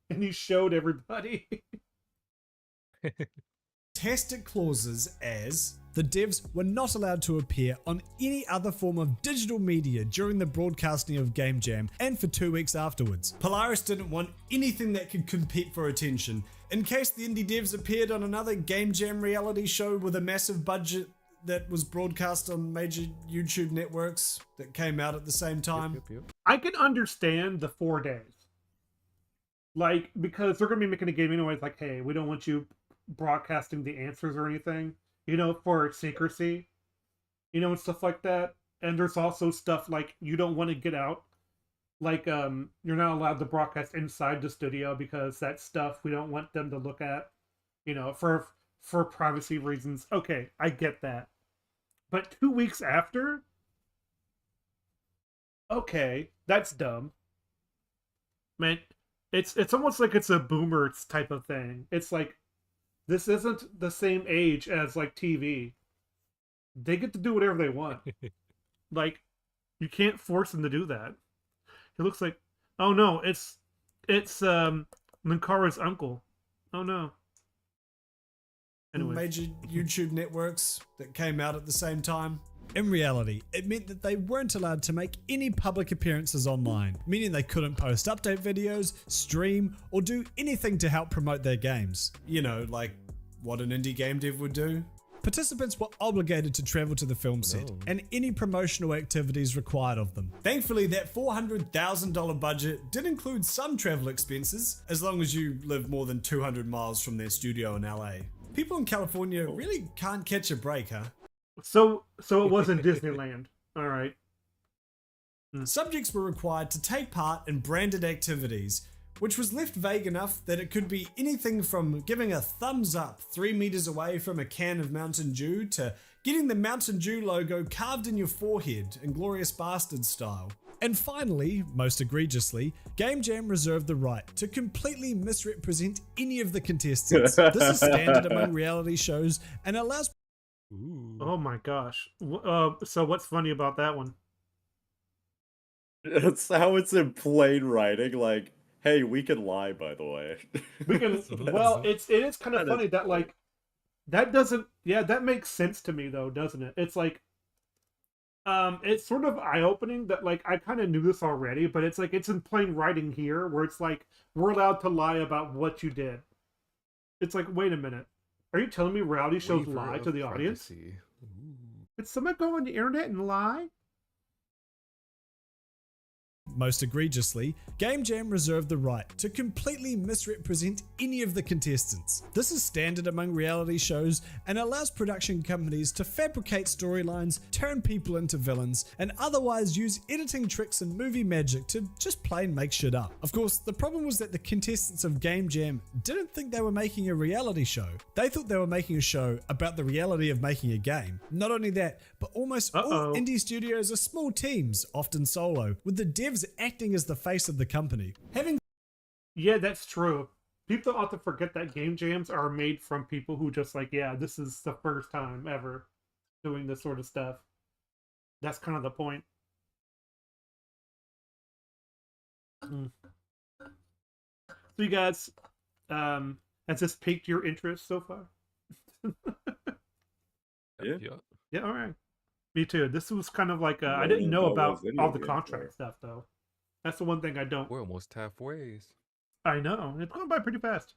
S2: and he showed everybody.
S4: fantastic clauses as the devs were not allowed to appear on any other form of digital media during the broadcasting of Game Jam and for 2 weeks afterwards. Polaris didn't want anything that could compete for attention. In case the indie devs appeared on another Game Jam reality show with a massive budget that was broadcast on major YouTube networks that came out at the same time.
S2: I can understand the 4 days. Like, because they're going to be making a game anyway. It's like, hey, we don't want you broadcasting the answers or anything, you know, for secrecy, you know, and stuff like that. And there's also stuff like you don't want to get out. Like, you're not allowed to broadcast inside the studio because that stuff we don't want them to look at, you know, for privacy reasons. Okay, I get that. But 2 weeks after? Okay, that's dumb. Man, it's almost like it's a boomer type of thing. It's like, this isn't the same age as like TV. They get to do whatever they want. Like, you can't force them to do that. It looks like, oh no, it's Linkara's uncle. Oh no. Anyways.
S4: major YouTube networks that came out at the same time. In reality, it meant that they weren't allowed to make any public appearances online, meaning they couldn't post update videos, stream, or do anything to help promote their games. You know, like what an indie game dev would do. Participants were obligated to travel to the film set and any promotional activities required of them. Thankfully, that $400,000 budget did include some travel expenses, as long as you live more than 200 miles from their studio in LA. People in California really can't catch a break, huh?
S2: So it wasn't Disneyland. All right.
S4: Subjects were required to take part in branded activities, which was left vague enough that it could be anything from giving a thumbs up 3 meters away from a can of Mountain Dew to getting the Mountain Dew logo carved in your forehead in Glorious Bastard style. And finally, most egregiously, Game Jam reserved the right to completely misrepresent any of the contestants. This is standard among reality shows and allows...
S1: Ooh.
S2: Oh my gosh. So what's funny about that one?
S3: It's how it's in plain writing, like, hey, we can lie, by the way.
S2: We can. Well, it is kind of
S3: that
S2: funny
S3: is
S2: that like that doesn't. Yeah, that makes sense to me though, doesn't it? It's like, it's sort of eye opening that like I kind of knew this already, but it's like it's in plain writing here, where it's like we're allowed to lie about what you did. It's like, wait a minute, are you telling me reality shows
S1: Flavor
S2: lie
S1: of
S2: to the audience?
S1: privacy. Ooh.
S2: Did someone go on the internet and lie?
S4: Most egregiously, Game Jam reserved the right to completely misrepresent any of the contestants. This is standard among reality shows and allows production companies to fabricate storylines, turn people into villains, and otherwise use editing tricks and movie magic to just plain make shit up. Of course, the problem was that the contestants of Game Jam didn't think they were making a reality show. They thought they were making a show about the reality of making a game. Not only that, but almost all indie studios are small teams, often solo, with the devs acting as the face of the company.
S2: Yeah, that's true. People often forget that game jams are made from people who just like, yeah, this is the first time ever doing this sort of stuff. That's kind of the point. So you guys, has this piqued your interest so far?
S3: Yeah.
S2: Yeah, all right. Me too. This was kind of like, I
S3: Learning
S2: didn't know
S3: about what
S2: about
S3: video
S2: all the
S3: games
S2: contract
S3: are.
S2: stuff though. That's the one thing I don't.
S1: We're almost halfway.
S2: I know. It's going by pretty fast.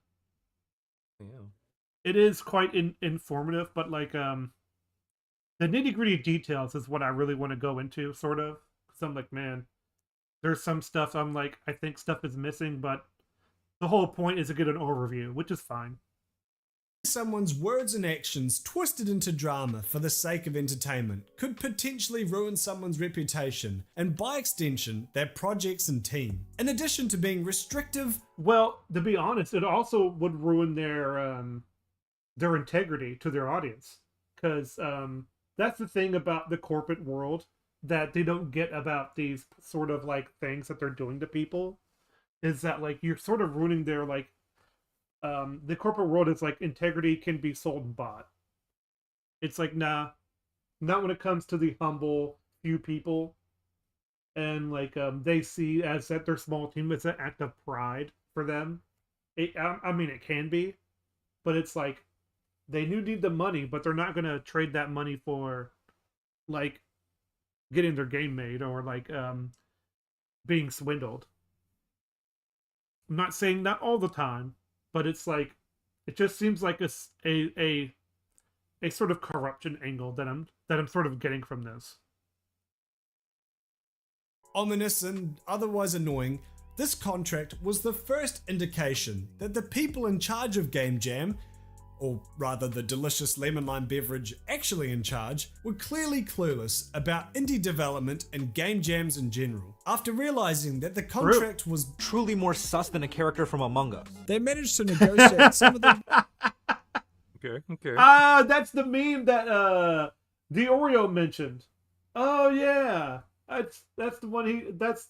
S1: Yeah.
S2: It is quite informative, but like the nitty-gritty details is what I really want to go into, sort of. Because I'm like, man, there's some stuff I'm like, I think stuff is missing, but the whole point is to get an overview, which is fine.
S4: Someone's words and actions twisted into drama for the sake of entertainment could potentially ruin someone's reputation and by extension their projects and team. In addition to being restrictive,
S2: Well, to be honest, it also would ruin their integrity to their audience, because that's the thing about the corporate world that they don't get about these sort of like things that they're doing to people, is that like you're sort of ruining their like the corporate world is like integrity can be sold and bought. It's like, nah, not when it comes to the humble few people, and like they see as that their small team, it's an act of pride for them. I mean, it can be, but it's like they do need the money, but they're not gonna trade that money for like getting their game made or like being swindled. I'm not saying that all the time, but it's like it just seems like a sort of corruption angle that I'm sort of getting from this.
S4: ominous and otherwise annoying, this contract was the first indication that the people in charge of Game Jam, or rather the delicious lemon lime beverage actually in charge, were clearly clueless about indie development and game jams in general. After realizing that the contract was
S6: Truly more sus than a character from Among Us.
S4: they managed to negotiate some of the
S1: Okay.
S2: Ah, that's the meme that the Oreo mentioned. Oh yeah, that's the one that's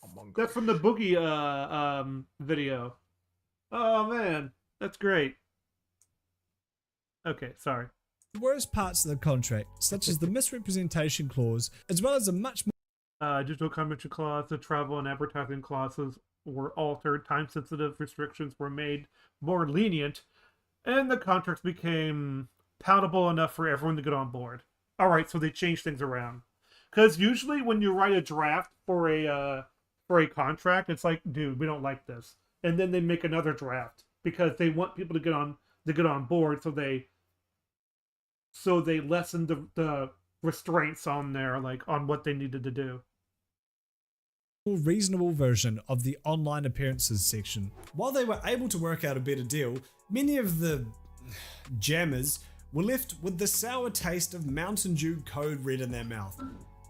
S2: from the Boogie video. Oh man, that's great. Okay, sorry.
S4: worst parts of the contract, such as the misrepresentation clause, as well as a much more
S2: Digital convention clause, the travel and advertising clauses were altered, time-sensitive restrictions were made more lenient, and the contracts became palatable enough for everyone to get on board. All right, so they changed things around. Because usually when you write a draft for a contract, it's like, dude, we don't like this, and then they make another draft because they want people to get on board. So they lessen the restraints on there, like on what they needed to do.
S4: Reasonable version of the online appearances section. While they were able to work out a better deal, many of the jammers were left with the sour taste of Mountain Dew Code Red in their mouth,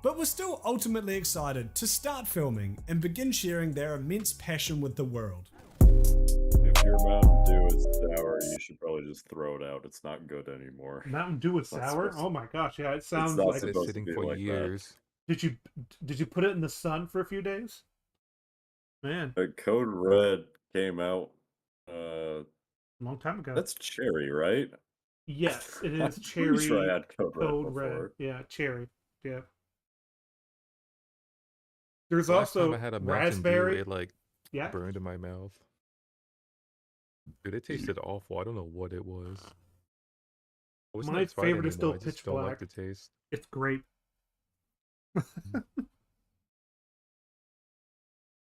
S4: but were still ultimately excited to start filming and begin sharing their immense passion with the world.
S3: If your Mountain Dew is sour, you should probably just throw it out. It's not good anymore.
S2: Mountain Dew is sour? Oh my gosh, yeah, it sounds
S3: not
S2: like
S1: It's
S3: supposed to
S1: sitting
S3: be
S1: for
S3: like that.
S1: years.
S2: Did you put it in the sun for a few days? Man,
S3: Code Red came out.
S2: a long time ago.
S3: That's cherry, right?
S2: Yes, it
S3: I'm
S2: is
S3: pretty
S2: cherry
S3: sure I had Code Red
S2: Code Red.
S3: before.
S2: Yeah, cherry. Yeah. There's
S1: Last time
S2: also
S1: I had a Mountain
S2: raspberry.
S1: Dew, it like
S2: Yeah.
S1: burned in my mouth. Dude, it tasted awful. I don't know what it was. Oh, it's
S2: My
S1: not fried
S2: favorite is still
S1: anymore. I just
S2: Pitch
S1: don't
S2: Black.
S1: like the taste.
S2: It's great.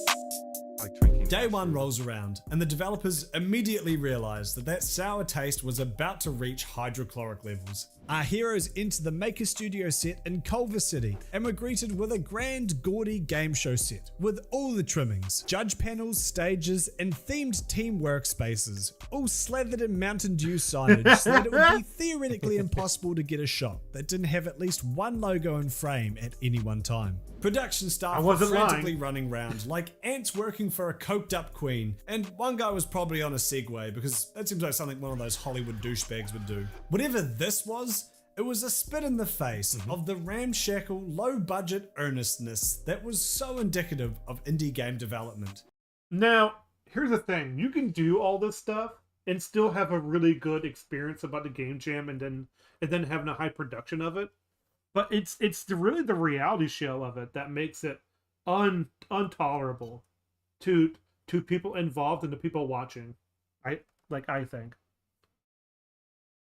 S1: I like drinking
S4: Day
S1: acid.
S4: one rolls around, and the developers immediately realize that sour taste was about to reach hydrochloric levels. Our heroes enter the Maker Studio set in Culver City and were greeted with a grand, gaudy game show set with all the trimmings, judge panels, stages, and themed team workspaces, all slathered in Mountain Dew signage so that it would be theoretically impossible to get a shot that didn't have at least one logo in frame at any one time. Production staff
S2: I
S4: were
S2: wasn't
S4: frantically
S2: lying.
S4: running around like ants working for a coked up queen, and one guy was probably on a Segway because that seems like something one of those Hollywood douchebags would do. Whatever this was, it was a spit in the face of the ramshackle, low budget earnestness that was so indicative of indie game development.
S2: Now, here's the thing. You can do all this stuff and still have a really good experience about the game jam and then having a high production of it. But it's really the reality show of it that makes it intolerable to people involved and to people watching. I think.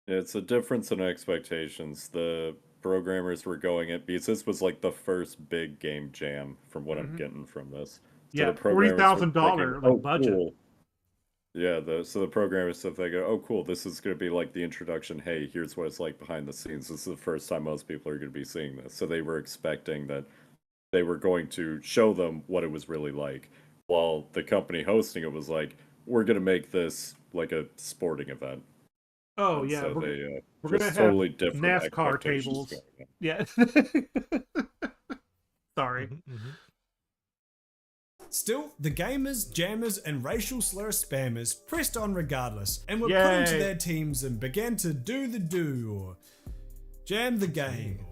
S3: It's a difference in expectations. The programmers were going it because this was like the first big game jam from what I'm getting from this. So
S2: Yeah,
S3: the programmers were
S2: $40,000
S3: thinking,
S2: budget.
S3: cool. Yeah, so the programmers stuff, they go, oh cool, this is going to be like the introduction. Hey, here's what it's like behind the scenes. This is the first time most people are going to be seeing this. So they were expecting that they were going to show them what it was really like. While the company hosting it was like, we're going to make this like a sporting event.
S2: Oh
S3: And
S2: yeah,
S3: so
S2: we're gonna
S3: just
S2: have
S3: totally different
S2: NASCAR
S3: expectations
S2: tables.
S3: going in.
S2: Yeah. Sorry.
S4: Still, the gamers, jammers, and racial slur spammers pressed on regardless and were put
S2: Yay.
S4: into their teams and began to do the do or jam the game,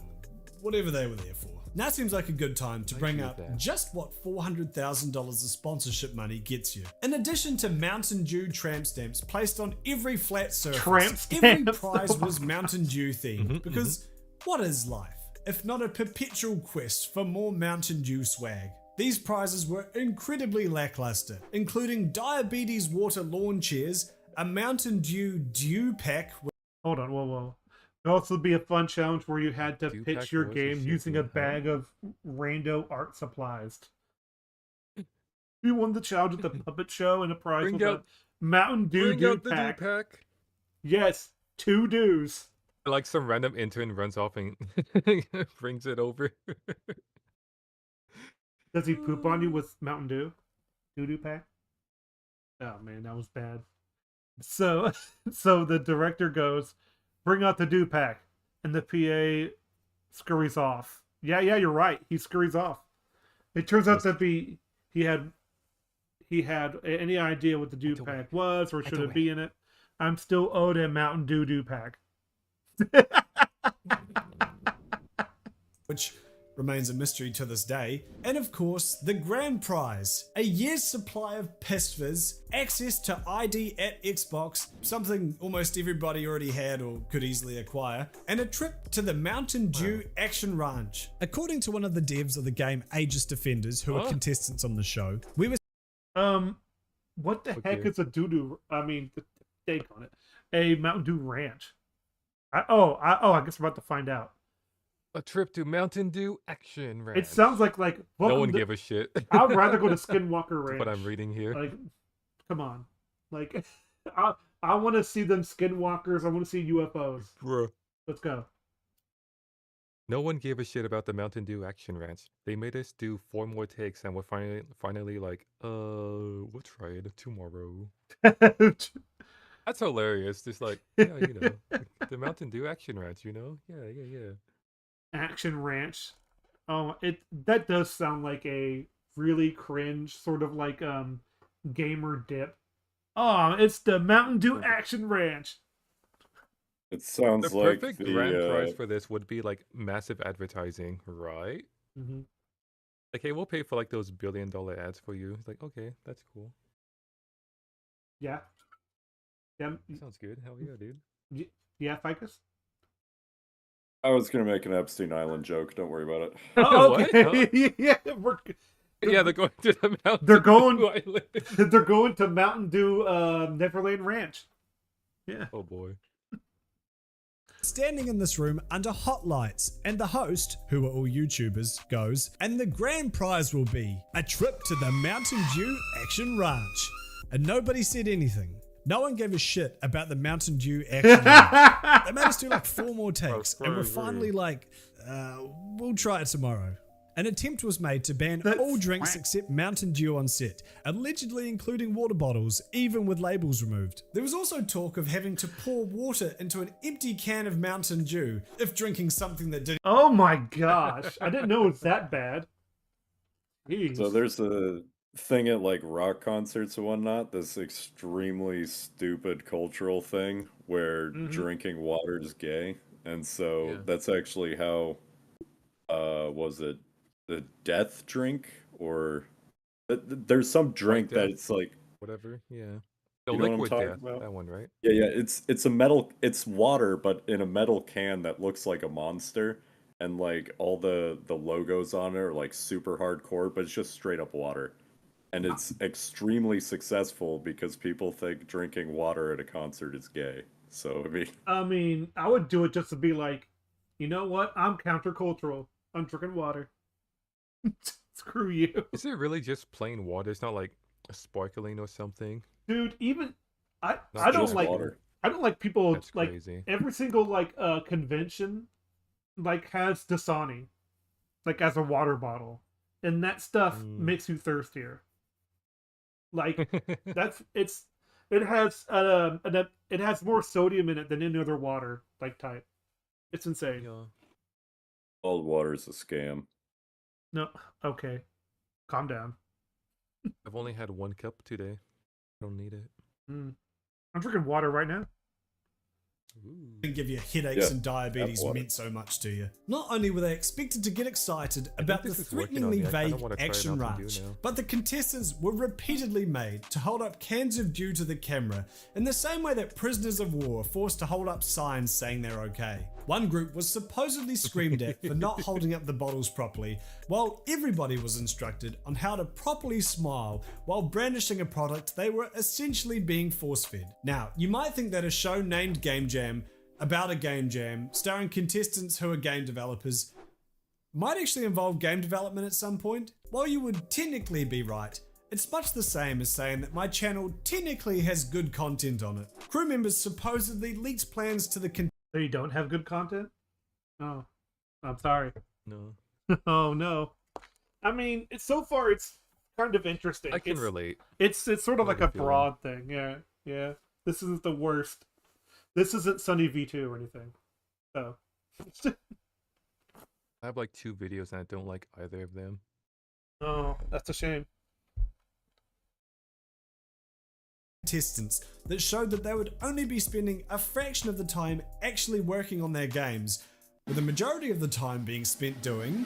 S4: whatever they were there for. Now seems like a good time to bring up just what $400,000 of sponsorship money gets you. In addition to Mountain Dew tramp stamps placed on every flat surface,
S2: Tramp
S4: every
S2: stamps.
S4: prize was Mountain Dew themed because what is life if not a perpetual quest for more Mountain Dew swag? These prizes were incredibly lackluster, including diabetes water lawn chairs, a Mountain Dew pack.
S2: Hold on, whoa. There'd also be a fun challenge where you had to
S1: Dew
S2: pitch
S1: pack
S2: your
S1: was
S2: game
S1: a
S2: using a
S1: shit, huh?
S2: bag of rando art supplies. You won the challenge at the puppet show, and the prize
S1: Bring
S2: was a
S1: out-
S2: Mountain Dew
S1: Bring
S2: Dew
S1: out the
S2: pack.
S1: Dew pack.
S2: Yes, 2 dews.
S1: Like some random intern runs off and brings it over.
S2: Does he poop on you with Mountain Dew? Doo pack? Oh man, that was bad. So the director goes, bring out the Dew pack. And the PA scurries off. Yeah, you're right. He scurries off. It turns out that he had any idea what the Dew pack was or should it be in it. I'm still owed a Mountain Dew pack.
S4: Which remains a mystery to this day. And of course, the grand prize, a year's supply of Pistviz, access to ID at Xbox, something almost everybody already had or could easily acquire, and a trip to the Mountain Dew Action Ranch. According to one of the devs of the game Aegis Defenders, who are contestants on the show, we were
S2: what the heck is a doo-doo? I mean, the take on it. A Mountain Dew Ranch. I guess we're about to find out.
S1: A trip to Mountain Dew Action Ranch.
S2: It sounds like
S1: no
S2: welcome
S1: one
S2: to-
S1: gave a shit.
S2: I'd rather go to Skinwalker
S1: That's
S2: Ranch.
S1: what I'm reading here.
S2: Like, come on, like, I want to see them skinwalkers. I want to see UFOs.
S1: Bruh.
S2: Let's go.
S1: No one gave a shit about the Mountain Dew Action Ranch. They made us do 4 more takes, and we're finally like, we'll try it tomorrow. That's hilarious. Just like, yeah, like, the Mountain Dew Action Ranch, Yeah.
S2: Action Ranch. Oh, that does sound like a really cringe sort of like gamer dip. Oh, it's the Mountain Dew Action Ranch.
S3: It sounds
S1: The
S3: like
S1: perfect
S3: the
S1: grand prize for this would be like massive advertising, right?
S2: Mm-hmm.
S1: Like, hey, we'll pay for like those $1 billion ads for you. It's like, okay, that's cool.
S2: Yeah. Yeah.
S1: Sounds good. Hell yeah, dude.
S2: Yeah, Ficus?
S3: I was gonna make an Epstein Island joke. Don't worry about it.
S2: Oh,
S1: What?
S2: okay. Yeah,
S1: Yeah, they're going to the Mountain
S2: They're going-
S1: Dew Island.
S2: they're going to Mountain Dew Neverland Ranch. Yeah.
S1: Oh boy.
S4: Standing in this room under hot lights, and the host, who are all YouTubers, goes, and the grand prize will be a trip to the Mountain Dew Action Ranch. And nobody said anything. No one gave a shit about the Mountain Dew Action Ranch. They made us do like 4 more takes, and we're finally like, we'll try it tomorrow. An attempt was made to ban all drinks except Mountain Dew on set, allegedly including water bottles, even with labels removed. There was also talk of having to pour water into an empty can of Mountain Dew if drinking something that didn't.
S2: Oh my gosh. I didn't know it was that bad. Jeez.
S3: So there's a thing at like rock concerts and whatnot, this extremely stupid cultural thing where drinking water is gay. And so that's actually how, was it the death drink? Or there's some drink that it's like,
S1: whatever, yeah. The
S3: You know what I'm
S1: liquid
S3: talking
S1: death,
S3: about?
S1: that one, right?
S3: yeah, it's a metal, it's water, but in a metal can that looks like a monster. And like all the logos on it are like super hardcore, but it's just straight up water. And it's extremely successful because people think drinking water at a concert is gay. So,
S2: I mean, I would do it just to be like, you know what? I'm countercultural. I'm drinking water. Screw you.
S1: Is it really just plain water? It's not like a sparkling or something?
S2: Dude, even I
S1: Not
S2: don't
S3: just
S2: like
S3: water.
S2: I don't like people
S1: That's
S2: like
S1: crazy.
S2: every single like convention like has Dasani like as a water bottle. And that stuff makes you thirstier. Like it has more sodium in it than any other water like type. It's insane.
S1: Yeah.
S3: All water is a scam.
S2: No, okay. Calm down.
S1: I've only had 1 cup today. I don't need it.
S2: I'm drinking water right now.
S1: Ooh.
S4: Give you headaches
S3: Yeah,
S4: and diabetes
S3: water.
S4: meant so much to you. Not only were they expected to get excited about the
S1: this is working on
S4: threateningly
S1: me. I
S4: vague
S1: don't wanna try
S4: Action
S1: Mountain Dew
S4: Ranch,
S1: now.
S4: but the contestants were repeatedly made to hold up cans of dew to the camera in the same way that prisoners of war are forced to hold up signs saying they're okay. One group was supposedly screamed at for not holding up the bottles properly, while everybody was instructed on how to properly smile while brandishing a product they were essentially being force-fed. Now, you might think that a show named Game Jam about a game jam, starring contestants who are game developers, might actually involve game development at some point. While you would technically be right, it's much the same as saying that my channel technically has good content on it. Crew members supposedly leaked plans to the
S2: So you don't have good content? Oh, I'm sorry.
S1: No.
S2: Oh no. I mean, it's kind of interesting.
S1: I can relate.
S2: It's sort of
S1: I
S2: like
S1: know
S2: a
S1: the feeling.
S2: broad thing. Yeah. This isn't the worst. This isn't Sunny V2 or anything. So.
S1: I have like 2 videos and I don't like either of them.
S2: Oh, that's a shame.
S4: contestants that showed that they would only be spending a fraction of the time actually working on their games, with the majority of the time being spent doing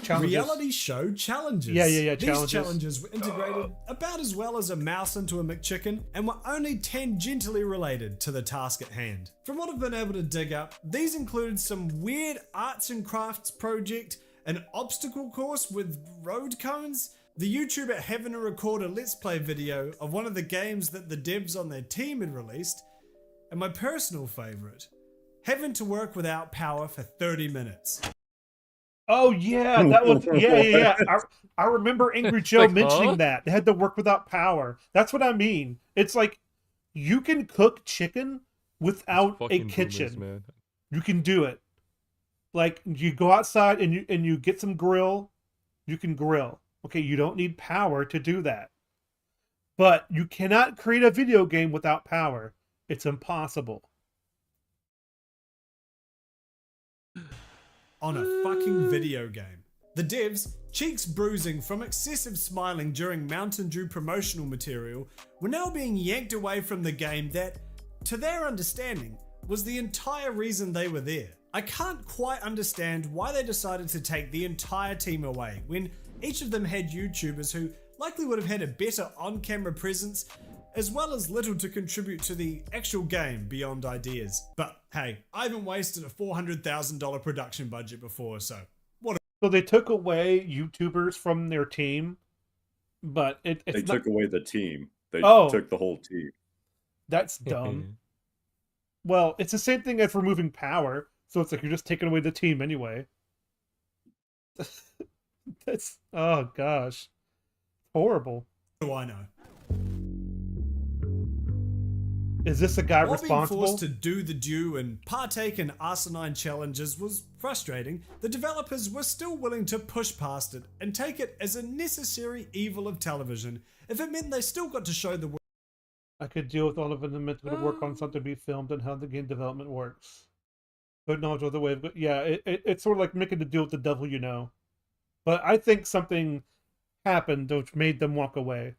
S2: Challenges.
S4: reality show challenges.
S2: Yeah,
S4: These
S2: challenges.
S4: challenges were integrated about as well as a mouse into a McChicken and were only tangentially related to the task at hand. From what I've been able to dig up, these included some weird arts and crafts project, an obstacle course with road cones, the YouTuber having to record a Let's Play video of one of the games that the devs on their team had released, and my personal favourite, having to work without power for 30 minutes.
S2: Oh yeah, that was yeah. I remember Angry Joe
S1: Like,
S2: mentioning
S1: huh?
S2: that they had to work without power. That's what I mean. It's like you can cook chicken without a
S1: Fucking
S2: kitchen.
S1: boomers, man.
S2: You can do it. Like you go outside and you get some grill. You can grill. Okay, you don't need power to do that. But you cannot create a video game without power. It's impossible.
S4: On a fucking video game. The devs, cheeks bruising from excessive smiling during Mountain Dew promotional material, were now being yanked away from the game that, to their understanding, was the entire reason they were there. I can't quite understand why they decided to take the entire team away when each of them had YouTubers who likely would have had a better on-camera presence, as well as little to contribute to the actual game beyond ideas. But hey, I haven't wasted a $400,000 production budget before, so what?
S2: So they took away YouTubers from their team, but it's
S3: They
S2: not,
S3: took away the team. They
S2: Oh.
S3: took the whole team.
S2: that's dumb. Well, it's the same thing as removing power, so it's like you're just taking away the team anyway. That's oh gosh, horrible.
S4: do I know?
S2: Is this a guy
S4: While being
S2: responsible?
S4: forced to do the due and partake in asinine challenges was frustrating, the developers were still willing to push past it and take it as a necessary evil of television if it meant they still got to show the world.
S2: I could deal with all of it and meant to work on something to be filmed and how the game development works. But knowledge of the way of it's sort of like making the deal with the devil, you know. But I think something happened which made them walk away.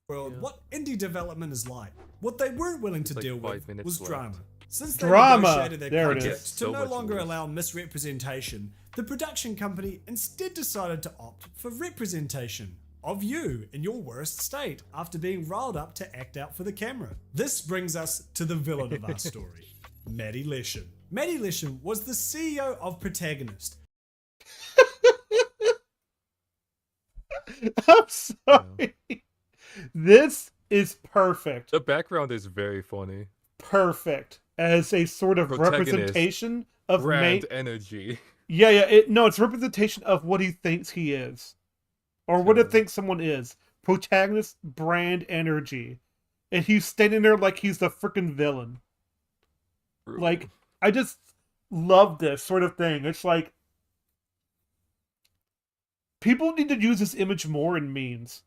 S4: What indie development is like. What they weren't willing to
S1: Like
S4: deal
S1: 5
S4: with
S1: minutes
S4: was
S1: left.
S4: drama. Since they
S2: Drama!
S4: negotiated their
S2: There it
S4: contract
S2: is.
S4: to
S1: So
S4: no
S1: much
S4: longer
S1: worse.
S4: allow misrepresentation, the production company instead decided to opt for representation of you in your worst state after being riled up to act out for the camera. This brings us to the villain of our story, Maddie Leshan. Maddie Leshan was the CEO of Protagonist.
S2: I'm sorry. This is perfect.
S1: The background is very funny.
S2: Perfect as a sort of
S1: Protagonist.
S2: representation of
S1: Brand energy.
S2: it's representation of what he thinks he is. Or what he
S1: Sure.
S2: thinks someone is. Protagonist brand energy. And he's standing there like he's the freaking villain. Like, I just love this sort of thing. It's like people need to use this image more in memes.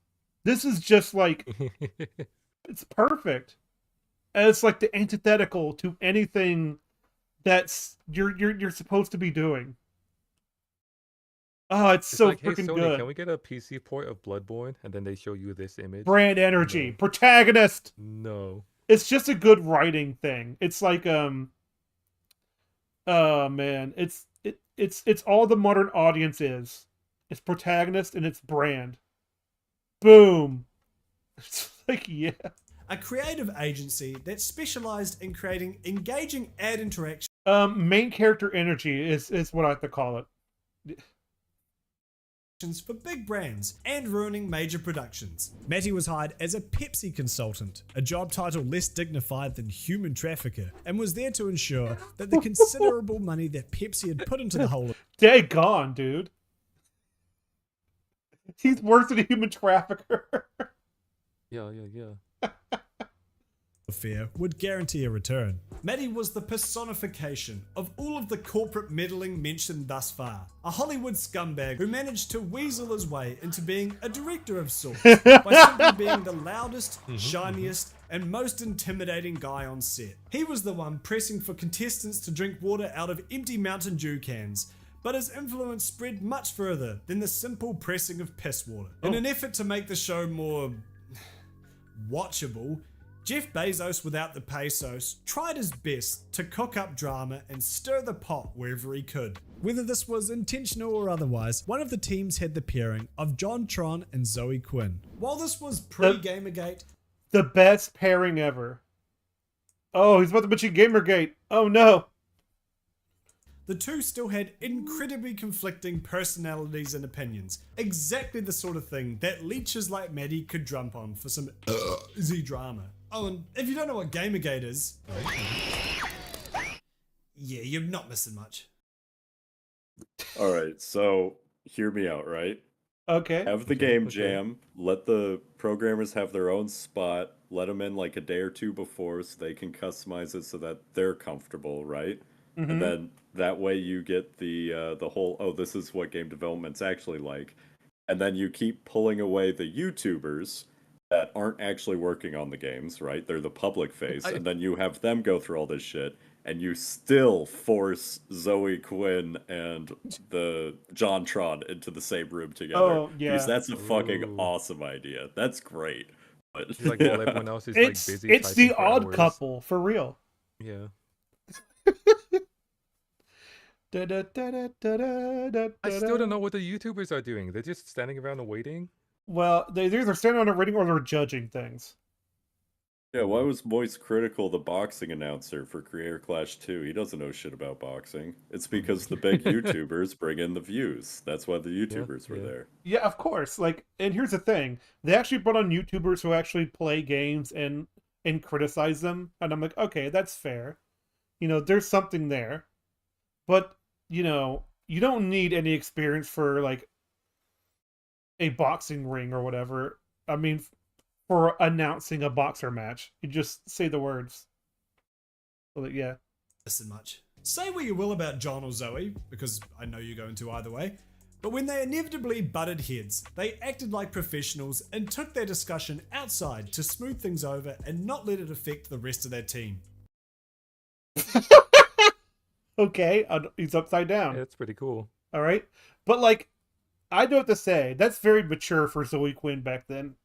S2: This is just like it's perfect. And it's like the antithetical to anything that's you're supposed to be doing. Oh, it's so
S1: like, hey
S2: freaking
S1: Sony,
S2: good.
S1: can we get a PC port of Bloodborne? And then they show you this image.
S2: Brand energy,
S1: No.
S2: protagonist.
S1: No.
S2: It's just a good writing thing. It's like oh man, it's all the modern audience is. It's protagonist and it's brand. Boom. It's like yeah.
S4: A creative agency that specialized in creating engaging ad interactions
S2: Main character energy is what I have to call it.
S4: for big brands and ruining major productions. Matty was hired as a Pepsi consultant, a job title less dignified than human trafficker, and was there to ensure that the considerable money that Pepsi had put into the whole
S2: Day gone, dude. He's worse than a human trafficker.
S1: Yeah.
S4: affair would guarantee a return. Matty was the personification of all of the corporate meddling mentioned thus far. A Hollywood scumbag who managed to weasel his way into being a director of sorts by simply being the loudest, shiniest, and most intimidating guy on set. He was the one pressing for contestants to drink water out of empty Mountain Dew cans, but his influence spread much further than the simple pressing of piss water. In an effort to make the show more watchable, Jeff Bezos without the pesos tried his best to cook up drama and stir the pot wherever he could. Whether this was intentional or otherwise, one of the teams had the pairing of John Tron and Zoe Quinn. While this was pre-Gamergate,
S2: The best pairing ever. Oh, he's about to mention Gamergate. Oh no.
S4: the two still had incredibly conflicting personalities and opinions. Exactly the sort of thing that leeches like Maddie could jump on for some easy drama. Oh, and if you don't know what Gamergate is, Yeah, you're not missing much.
S3: All right, so hear me out, right?
S2: Okay.
S3: Have the
S1: Okay,
S3: game
S1: okay.
S3: jam, let the programmers have their own spot, let them in like a day or two before so they can customize it so that they're comfortable, right? And
S2: Mm-hmm.
S3: then that way you get the whole, oh, this is what game development's actually like. And then you keep pulling away the YouTubers that aren't actually working on the games, right? They're the public face,
S1: I
S3: and then you have them go through all this shit, and you still force Zoe Quinn and the JonTron into the same room together.
S2: Oh
S3: Because
S2: yeah.
S3: that's a fucking
S1: Ooh.
S3: awesome idea. That's great. But
S1: It's like while everyone else is like
S2: It's
S1: busy
S2: it's
S1: typing
S2: the
S1: for
S2: odd
S1: hours.
S2: couple for real.
S1: Yeah.
S2: Da, da, da, da, da, da, da,
S1: I
S2: da,
S1: still don't
S2: da.
S1: know what the YouTubers are doing. They're just standing around and waiting.
S2: Well, they're either standing on a rating or they're judging things.
S3: yeah, why was Moist Critical the boxing announcer for Creator Clash 2? He doesn't know shit about boxing. It's because the big YouTubers bring in the views. That's why the
S1: Yeah,
S3: YouTubers were
S1: yeah.
S3: there.
S2: Yeah, of course. Like, and here's the thing: they actually brought on YouTubers who actually play games and criticize them, and I'm like, okay, that's fair. You know, there's something there, but you know, you don't need any experience for like a boxing ring or whatever. I mean, for announcing a boxer match, you just say the words. So that, yeah.
S4: Missing much. Say what you will about John or Zoe, because I know you're going to either way, but when they inevitably butted heads, they acted like professionals and took their discussion outside to smooth things over and not let it affect the rest of their team.
S2: Okay, he's upside
S1: Yeah,
S2: down.
S1: that's pretty cool.
S2: All right, but like, I know what to say. That's very mature for Zoe Quinn back then.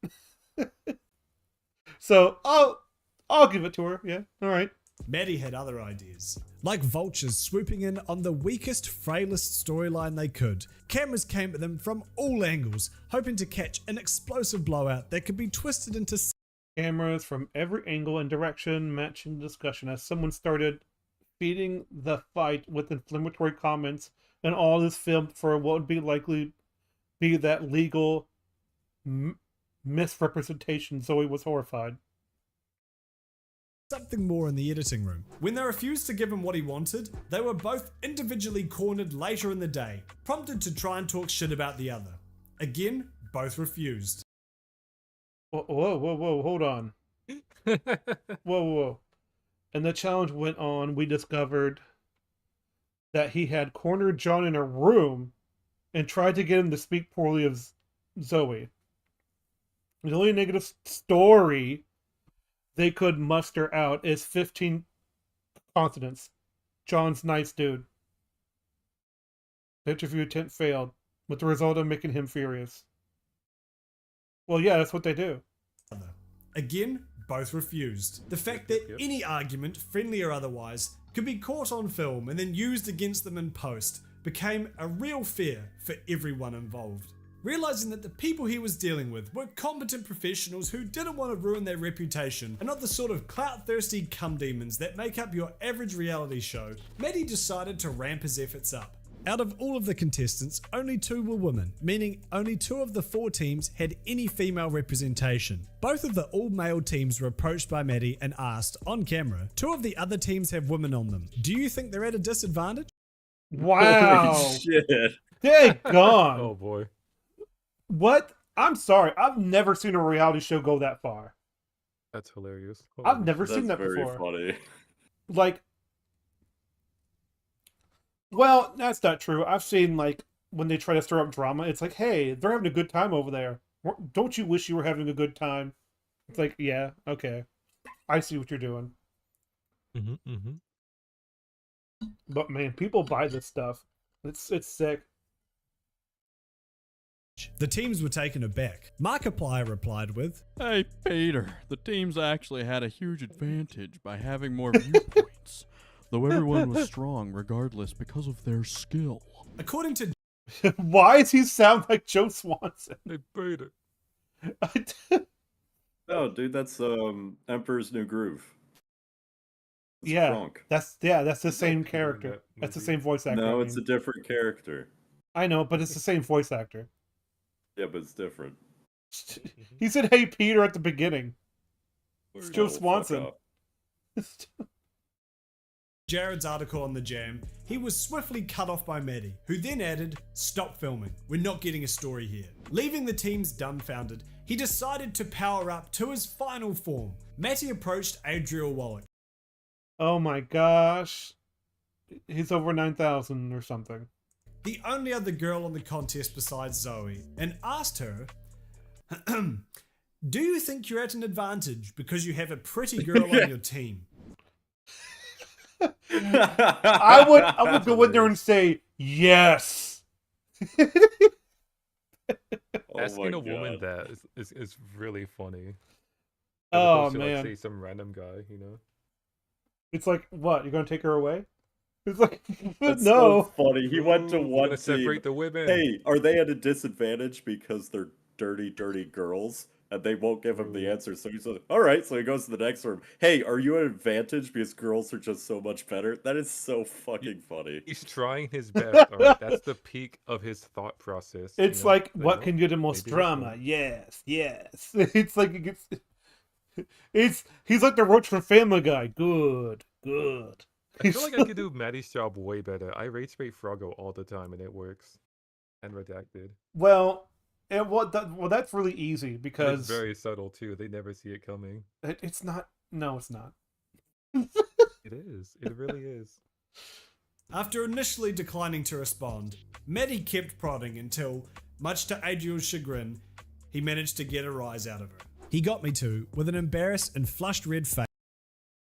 S2: So I'll give it to her. Yeah. All right.
S4: Maddie had other ideas. Like vultures swooping in on the weakest, frailest storyline they could, cameras came at them from all angles, hoping to catch an explosive blowout that could be twisted into
S2: Cameras from every angle and direction matching the discussion as someone started feeding the fight with inflammatory comments, and all this filmed for what would be likely be that legal misrepresentation. Zoe was horrified.
S4: something more in the editing room. When they refused to give him what he wanted, they were both individually cornered later in the day, prompted to try and talk shit about the other. Again, both refused.
S2: Whoa, hold on. Whoa. And the challenge went on. We discovered that he had cornered John in a room and tried to get him to speak poorly of Zoe. The only negative story they could muster out is 15 consonants. John's nice dude. The interview attempt failed, with the result of making him furious. Well, yeah, that's what they do.
S4: Again, both refused. The fact that any argument, friendly or otherwise, could be caught on film and then used against them in post became a real fear for everyone involved. Realizing that the people he was dealing with were competent professionals who didn't want to ruin their reputation and not the sort of clout-thirsty cum demons that make up your average reality show, Maddie decided to ramp his efforts up. Out of all of the contestants, only 2 were women, meaning only 2 of the 4 teams had any female representation. Both of the all-male teams were approached by Maddie and asked, on camera, 2 of the other teams have women on them. Do you think they're at a disadvantage?
S2: Wow.
S3: Holy shit.
S2: They're gone.
S1: Oh boy.
S2: What? I'm sorry. I've never seen a reality show go that far.
S1: That's hilarious.
S2: I've
S1: Holy
S2: never
S1: shit.
S2: seen
S3: That's
S2: that
S3: very
S2: before.
S3: funny.
S2: Like, well, that's not true. I've seen, like, when they try to stir up drama, it's like, hey, they're having a good time over there. Don't you wish you were having a good time? It's like, yeah, okay. I see what you're doing. But man, people buy this stuff. It's sick.
S4: The teams were taken aback. Markiplier replied with,
S7: Hey, Peter, the teams actually had a huge advantage by having more viewpoints, though everyone was strong regardless because of their skill.
S4: according to
S2: Why does he sound like Joe Swanson?
S1: They beat it.
S3: No, dude, that's Emperor's New Groove. It's
S2: Yeah,
S3: Kronk.
S2: that's the same
S1: Kronk in
S2: character.
S1: that
S2: That's the
S1: movie.
S2: same voice actor.
S3: No,
S2: I
S3: it's a
S2: mean.
S3: different character.
S2: I know, but it's the same voice actor.
S3: Yeah, but it's different.
S2: He said, "Hey, Peter" at the beginning. It's Joe
S3: Oh, fuck
S2: Swanson.
S3: off.
S4: Jared's article on the Jam, he was swiftly cut off by Maddie, who then added, "Stop filming, we're not getting a story here." Leaving the teams dumbfounded, he decided to power up to his final form. Matty approached Adriel Wallach.
S2: Oh my gosh. He's over 9,000 or something.
S4: The only other girl on the contest besides Zoe, and asked her, "Do you think you're at an advantage because you have a pretty girl on your team?"
S2: I would go in there and say yes.
S1: Asking a woman that is really funny. As
S2: Oh
S1: opposed to, like,
S2: man,
S1: say some random guy, you know.
S2: it's like, what? You're gonna take her away? It's like,
S3: That's
S2: no.
S3: so funny. He went to
S1: Ooh,
S3: one
S1: gotta
S3: team.
S1: separate the women.
S3: Hey, are they at a disadvantage because they're dirty, dirty girls? And they won't give him the answer. So he said, all right. So he goes to the next room. Hey, are you at an advantage because girls are just so much better? That is so fucking funny.
S1: He's trying his best. All right, that's the peak of his thought process.
S2: It's
S1: you know?
S2: like,
S1: But
S2: what
S1: no,
S2: can get the most
S1: maybe this
S2: drama?
S1: one.
S2: Yes, yes. It's like, he's like the roach from Family Guy. Good, good.
S1: I feel like I could do Maddie's job way better. I rage bait Froggo all the time, and it works. And Redacted.
S2: Well, that's really easy
S1: And
S2: because
S1: it's very subtle too. They never see it coming.
S2: it's not. No, it's not.
S1: It is. It really is.
S4: After initially declining to respond, Maddie kept prodding until, much to Adriel's chagrin, he managed to get a rise out of her. He got me to, with an embarrassed and flushed red face,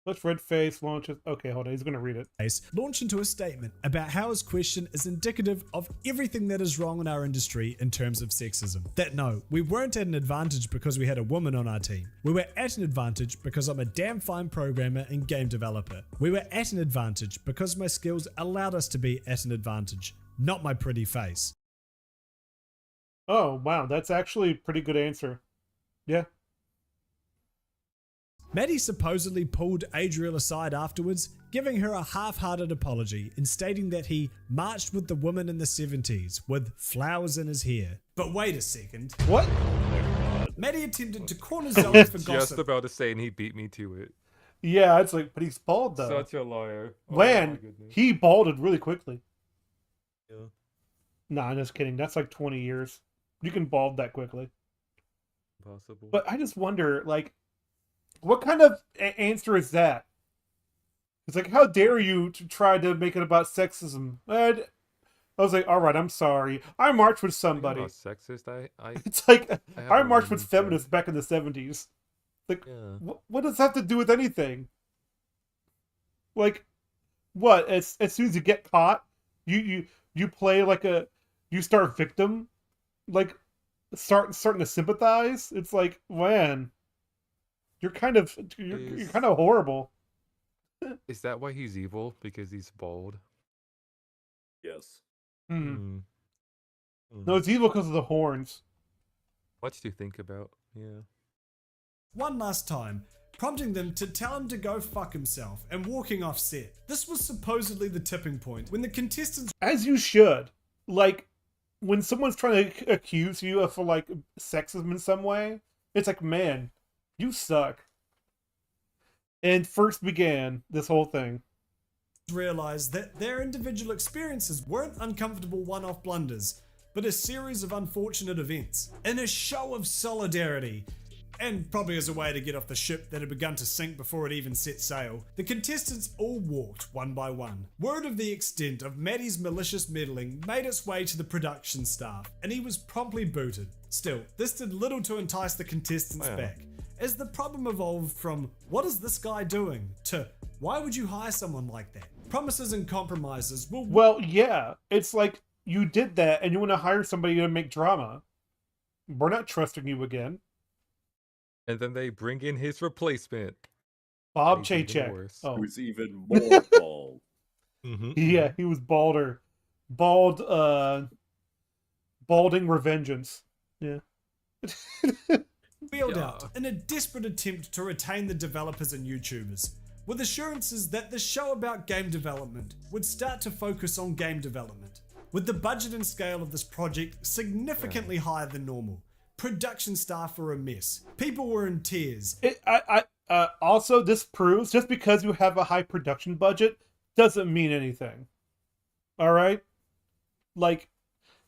S2: Let's red face launches. Okay, hold on. He's gonna read it.
S4: launch into a statement about how his question is indicative of everything that is wrong in our industry in terms of sexism. That no, we weren't at an advantage because we had a woman on our team. We were at an advantage because I'm a damn fine programmer and game developer. We were at an advantage because my skills allowed us to be at an advantage, not my pretty face.
S2: Oh wow, that's actually a pretty good answer. Yeah.
S4: Maddie supposedly pulled Adriel aside afterwards, giving her a half-hearted apology and stating that he marched with the woman in the 70s with flowers in his hair. But wait a second.
S2: What?
S4: Maddie attempted to corner Zoe for
S1: Just
S4: gossip.
S1: about to say, and he beat me to it.
S2: Yeah, it's like, but he's bald though.
S1: Such a liar. Oh, my
S2: When
S1: goodness.
S2: he balded really quickly.
S1: Yeah.
S2: Nah, I'm just kidding. That's like 20 years. You can bald that quickly.
S1: Impossible.
S2: But I just wonder, like, what kind of answer is that? It's like, how dare you to try to make it about sexism? And I was like, all right, I'm sorry. I marched with somebody.
S1: Not sexist. I
S2: It's like,
S1: I have
S2: I
S1: a
S2: marched with
S1: reason for it.
S2: feminists back in the 70s. Like,
S1: yeah.
S2: what does that have to do with anything? Like, what? As soon as you get caught, you play like you start victim, like starting to sympathize. It's like, man, you're kind of horrible.
S1: Is that why he's evil? Because he's bald?
S3: Yes.
S2: Hmm.
S1: Hmm.
S2: No, it's evil because of the horns.
S1: Much to think about. Yeah.
S4: One last time, prompting them to tell him to go fuck himself and walking off set. This was supposedly the tipping point when the contestants
S2: As you should. Like, when someone's trying to accuse you of like sexism in some way, it's like, man, you suck. And first began this whole thing.
S4: realized that their individual experiences weren't uncomfortable one-off blunders, but a series of unfortunate events. In a show of solidarity, and probably as a way to get off the ship that had begun to sink before it even set sail, the contestants all walked one by one. Word of the extent of Maddie's malicious meddling made its way to the production staff, and he was promptly booted. Still, this did little to entice the contestants
S1: Wow.
S4: back, as the problem evolved from, what is this guy doing, to, why would you hire someone like that? Promises and compromises will
S2: Well, yeah, it's like you did that and you want to hire somebody to make drama. We're not trusting you again.
S1: And then they bring in his replacement.
S2: Bob
S1: He's even
S2: Chaychek.
S1: worse.
S2: Oh,
S3: Who's even more bald.
S1: Mm-hmm.
S2: yeah, he was balder. Balding revengeance. Yeah.
S4: wheeled
S1: Yeah.
S4: out in a desperate attempt to retain the developers and YouTubers, with assurances that the show about game development would start to focus on game development, with the budget and scale of this project significantly higher than normal. Production staff were a mess. People were in tears.
S2: Also, this proves just because you have a high production budget doesn't mean anything. All right? Like,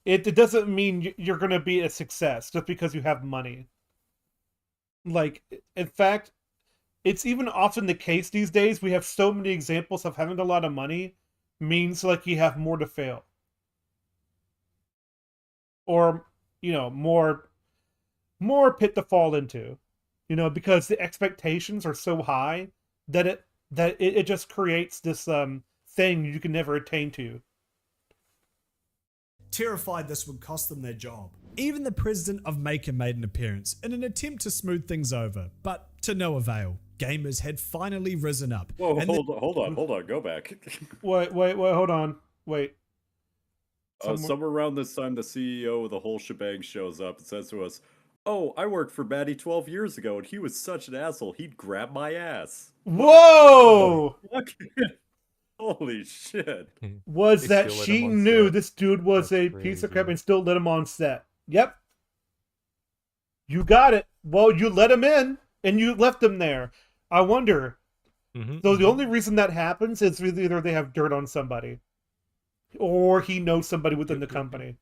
S2: it doesn't mean you're going to be a success just because you have money. Like, in fact, it's even often the case these days. We have so many examples of having a lot of money means like you have more to fail. Or, more pit to fall into. Because the expectations are so high that it just creates this thing you can never attain to.
S4: Terrified this would cost them their job. Even the president of Maker made an appearance in an attempt to smooth things over, but to no avail. Gamers had finally risen up.
S3: Whoa, hold on, go back.
S2: Wait, hold on. Wait.
S3: Somewhere around this time, the CEO of the whole shebang shows up and says to us, "Oh, I worked for Maddie 12 years ago, and he was such an asshole, he'd grab my ass."
S2: Whoa!
S3: Holy shit.
S2: Was
S1: They
S2: that
S1: still let
S2: she
S1: him on
S2: knew
S1: set.
S2: this dude was
S1: That's
S2: a piece of crap
S1: crazy.
S2: and still let him on set. Yep. You got it. Well, you let him in, and you left him there. I wonder. So the only reason that happens is either they have dirt on somebody, or he knows somebody within the company.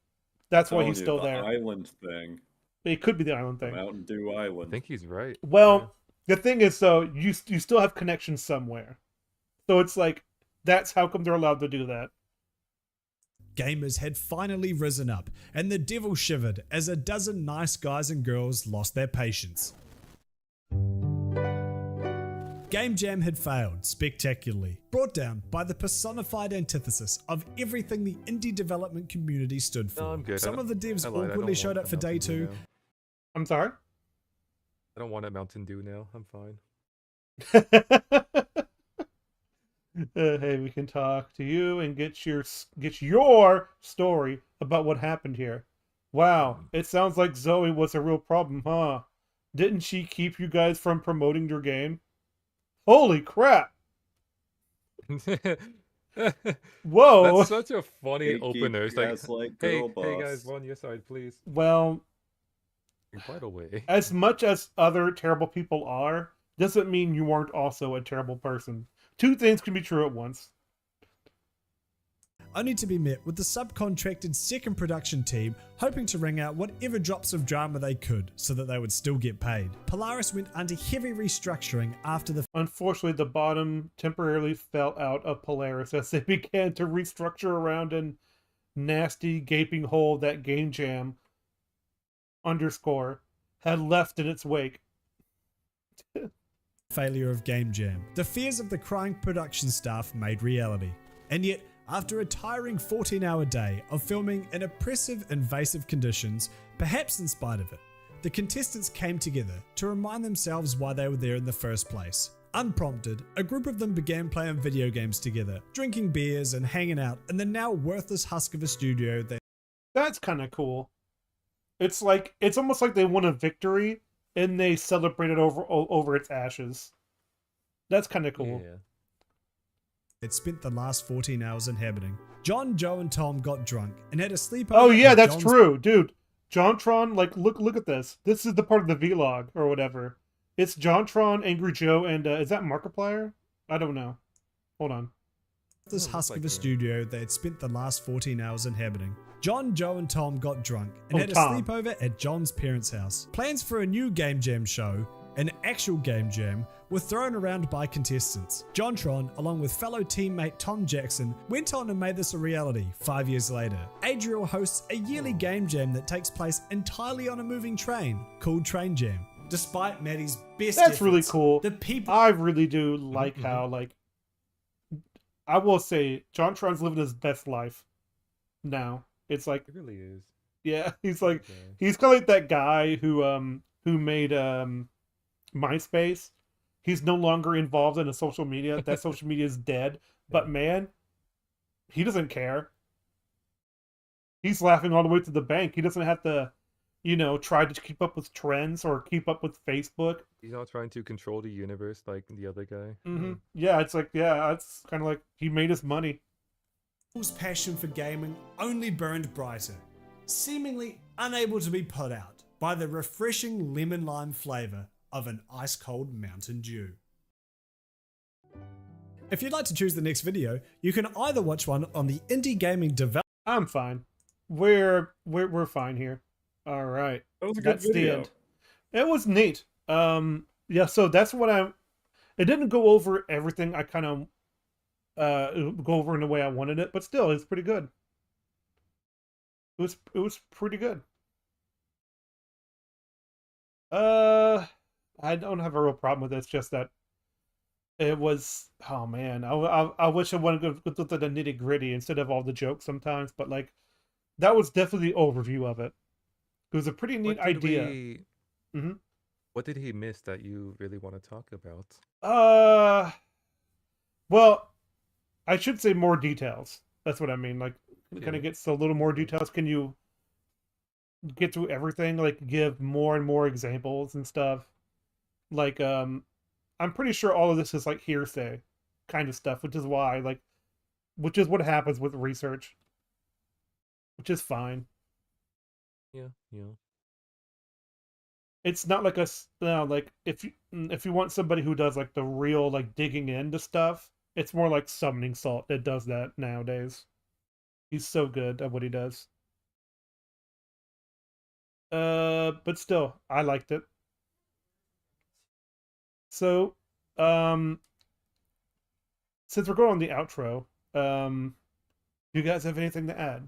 S2: That's why he's still
S3: the
S2: there.
S3: Island thing.
S2: It could be the island thing.
S3: Mountain Dew
S1: I
S3: Island.
S1: think he's right.
S2: Well, the thing is, though, you still have connections somewhere. So it's like, that's how come they're allowed to do that.
S4: Gamers had finally risen up, and the devil shivered as a dozen nice guys and girls lost their patience. Game Jam had failed spectacularly, brought down by the personified antithesis of everything the indie development community stood for.
S1: No, I'm good.
S4: Some of the devs
S1: I lied. I don't
S4: awkwardly showed
S1: want
S4: up
S1: a
S4: for day
S1: Mountain Dew
S4: 2.
S1: now.
S2: I'm sorry?
S1: I don't want a Mountain Dew now. I'm fine.
S2: Hey, we can talk to you and get your story about what happened here. Wow, it sounds like Zoe was a real problem, huh? Didn't she keep you guys from promoting your game? Holy crap! Whoa!
S1: That's such a funny
S3: Gatekeep
S1: opener. It's like,
S3: gaslight
S1: hey,
S3: girl
S1: hey guys,
S3: boss.
S1: go on your side, please.
S2: Well,
S1: By the way,
S2: as much as other terrible people are, doesn't mean you aren't also a terrible person. Two things can be true at once.
S4: Only to be met with the subcontracted second production team hoping to wring out whatever drops of drama they could so that they would still get paid. Polaris went under heavy restructuring after the
S2: Unfortunately, the bottom temporarily fell out of Polaris as they began to restructure around a nasty gaping hole that Game Jam _ had left in its wake.
S4: failure of Game Jam. The fears of the crying production staff made reality. And yet, after a tiring 14-hour day of filming in oppressive, invasive conditions, perhaps in spite of it, the contestants came together to remind themselves why they were there in the first place. Unprompted, a group of them began playing video games together, drinking beers and hanging out in the now worthless husk of a studio they
S2: That's kind of cool. It's almost like they won a victory and they celebrated over its ashes. That's kind of cool.
S1: yeah.
S4: had spent the last 14 hours inhabiting. John, Joe, and Tom got drunk and had a sleepover.
S2: Oh yeah,
S4: at
S2: that's
S4: John's
S2: true, dude. JonTron, look at this. This is the part of the vlog or whatever. It's JonTron, Angry Joe, and is that Markiplier? I don't know. Hold on.
S4: This
S1: Oh,
S4: husk
S1: looks
S4: of
S1: like
S4: a
S1: him.
S4: studio they had spent the last 14 hours inhabiting. John, Joe, and Tom got drunk and
S2: Oh,
S4: had a
S2: Tom.
S4: sleepover at John's parents' house. Plans for a new Game Jam show, an actual Game Jam, were thrown around by contestants. JonTron, along with fellow teammate Tom Jackson, went on and made this a reality 5 years later. Adriel hosts a yearly Game Jam that takes place entirely on a moving train called Train Jam. Despite Maddie's best
S2: That's really
S4: efforts,
S2: cool.
S4: the people
S2: I really do like how I will say JonTron's living his best life now. It's like,
S1: It really is.
S2: yeah, he's like
S1: Okay.
S2: he's kind of like that guy who made MySpace. He's no longer involved in a social media. That social media is dead. But man, he doesn't care. He's laughing all the way to the bank. He doesn't have to, try to keep up with trends or keep up with Facebook.
S1: He's not trying to control the universe like the other guy.
S2: Yeah, it's like, yeah, it's kind of like he made his money.
S4: people's passion for gaming only burned brighter, seemingly unable to be put out by the refreshing lemon lime flavour of an ice cold Mountain Dew. If you'd like to choose the next video, you can either watch one on the Indie Gaming Development.
S2: I'm fine. We're fine here. All right.
S3: That was a good
S2: That's the
S3: video.
S2: end. It was neat. Yeah, so that's what it didn't go over everything I kind of go over in the way I wanted it, but still it's pretty good. It was pretty good. I don't have a real problem with it. It's just that it was, oh man, I wish I wanted to go to the nitty gritty instead of all the jokes sometimes, but like that was definitely the overview of it. It was a pretty neat idea.
S1: What did he miss that you really want to talk about?
S2: Well, I should say more details. That's what I mean. Like, kind of gets a little more details. Can you get through everything? Like, give more and more examples and stuff. Like, I'm pretty sure all of this is like hearsay kind of stuff, which is why, like, which is what happens with research, which is fine.
S1: Yeah.
S2: It's not like like if you want somebody who does like the real like digging into stuff, it's more like Summoning Salt that does that nowadays. He's so good at what he does. But still, I liked it. So, since we're going on the outro, do you guys have anything to add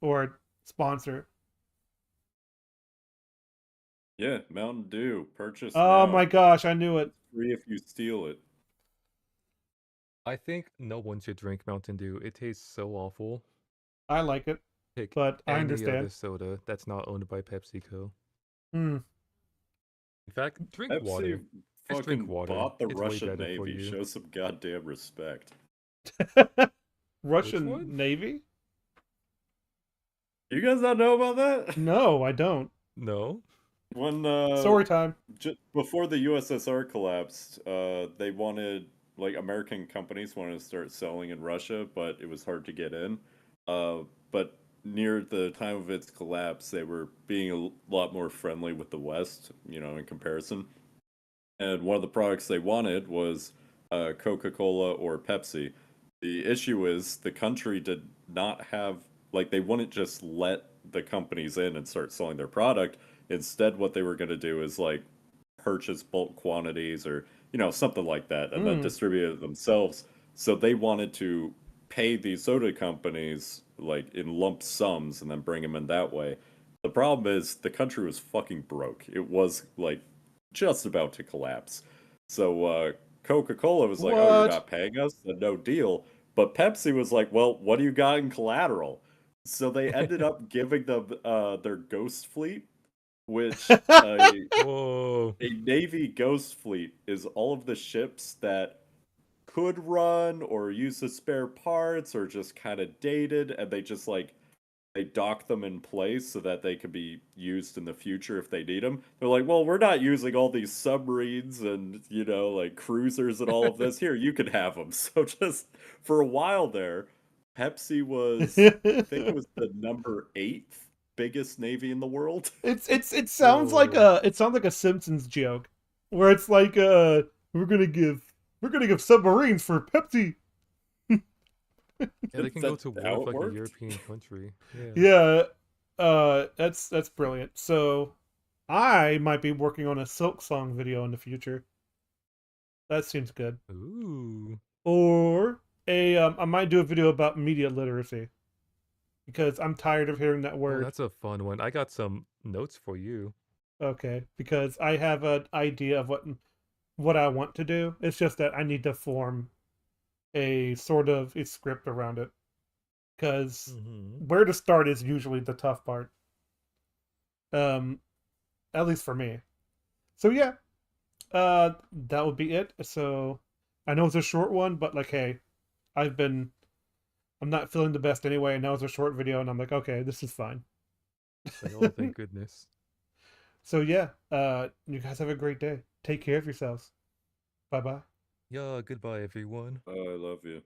S2: or sponsor?
S3: Yeah, Mountain Dew. Purchase
S2: Oh
S3: now.
S2: my gosh, I knew it.
S3: Free if you steal it.
S1: I think no one should drink Mountain Dew. It tastes so awful.
S2: I like it,
S1: Pick
S2: but I
S1: any
S2: understand.
S1: other soda that's not owned by PepsiCo.
S2: Hmm.
S1: In fact, drink
S3: Pepsi
S1: water. Just
S3: fucking
S1: drink water.
S3: bought the
S1: It's way
S3: Russian
S1: better for
S3: Navy.
S1: you.
S3: Show some goddamn respect.
S1: one?
S2: Russian Navy?
S3: You guys not know about that?
S2: No, I don't.
S1: No.
S3: When
S2: Story time.
S3: before the USSR collapsed, they wanted, like, American companies wanted to start selling in Russia, but it was hard to get in. But near the time of its collapse, they were being a lot more friendly with the West, in comparison. And one of the products they wanted was Coca-Cola or Pepsi. The issue is the country did not have, like, they wouldn't just let the companies in and start selling their product. Instead, what they were going to do is, like, purchase bulk quantities or, something like that, and then distribute it themselves. So they wanted to pay these soda companies, like, in lump sums and then bring them in that way. The problem is the country was fucking broke. It was, like, just about to collapse. So Coca-Cola was like, "Oh, you're not paying us? Then no deal." But Pepsi was like, "Well, what do you got in collateral?" So they ended up giving them their Ghost Fleet, which
S1: Whoa.
S3: a Navy Ghost Fleet is all of the ships that could run or use the spare parts or just kind of dated, and they just they dock them in place so that they could be used in the future if they need them. They're like, well, we're not using all these submarines and, like cruisers and all of this. Here, you can have them. So just for a while there, Pepsi was, I think it was the number 8th biggest navy in the world.
S2: It sounds like a Simpsons joke where it's like we're gonna give submarines for Pepsi.
S1: Yeah, they can go to war with like a European country.
S2: Yeah. That's brilliant. So I might be working on a Silk Song video in the future. That seems good.
S1: Ooh.
S2: Or I might do a video about media literacy. Because I'm tired of hearing that word.
S1: Oh, that's a fun one. I got some notes for you.
S2: Okay, because I have an idea of what I want to do. It's just that I need to form a sort of a script around it. Because where to start is usually the tough part. At least for me. So yeah, that would be it. So I know it's a short one, but like, hey, I'm not feeling the best anyway, and now it's a short video, and I'm like, okay, this is fine.
S1: Like, oh, thank goodness.
S2: So yeah, you guys have a great day. Take care of yourselves. Bye-bye.
S1: Yeah, goodbye, everyone.
S3: I love you.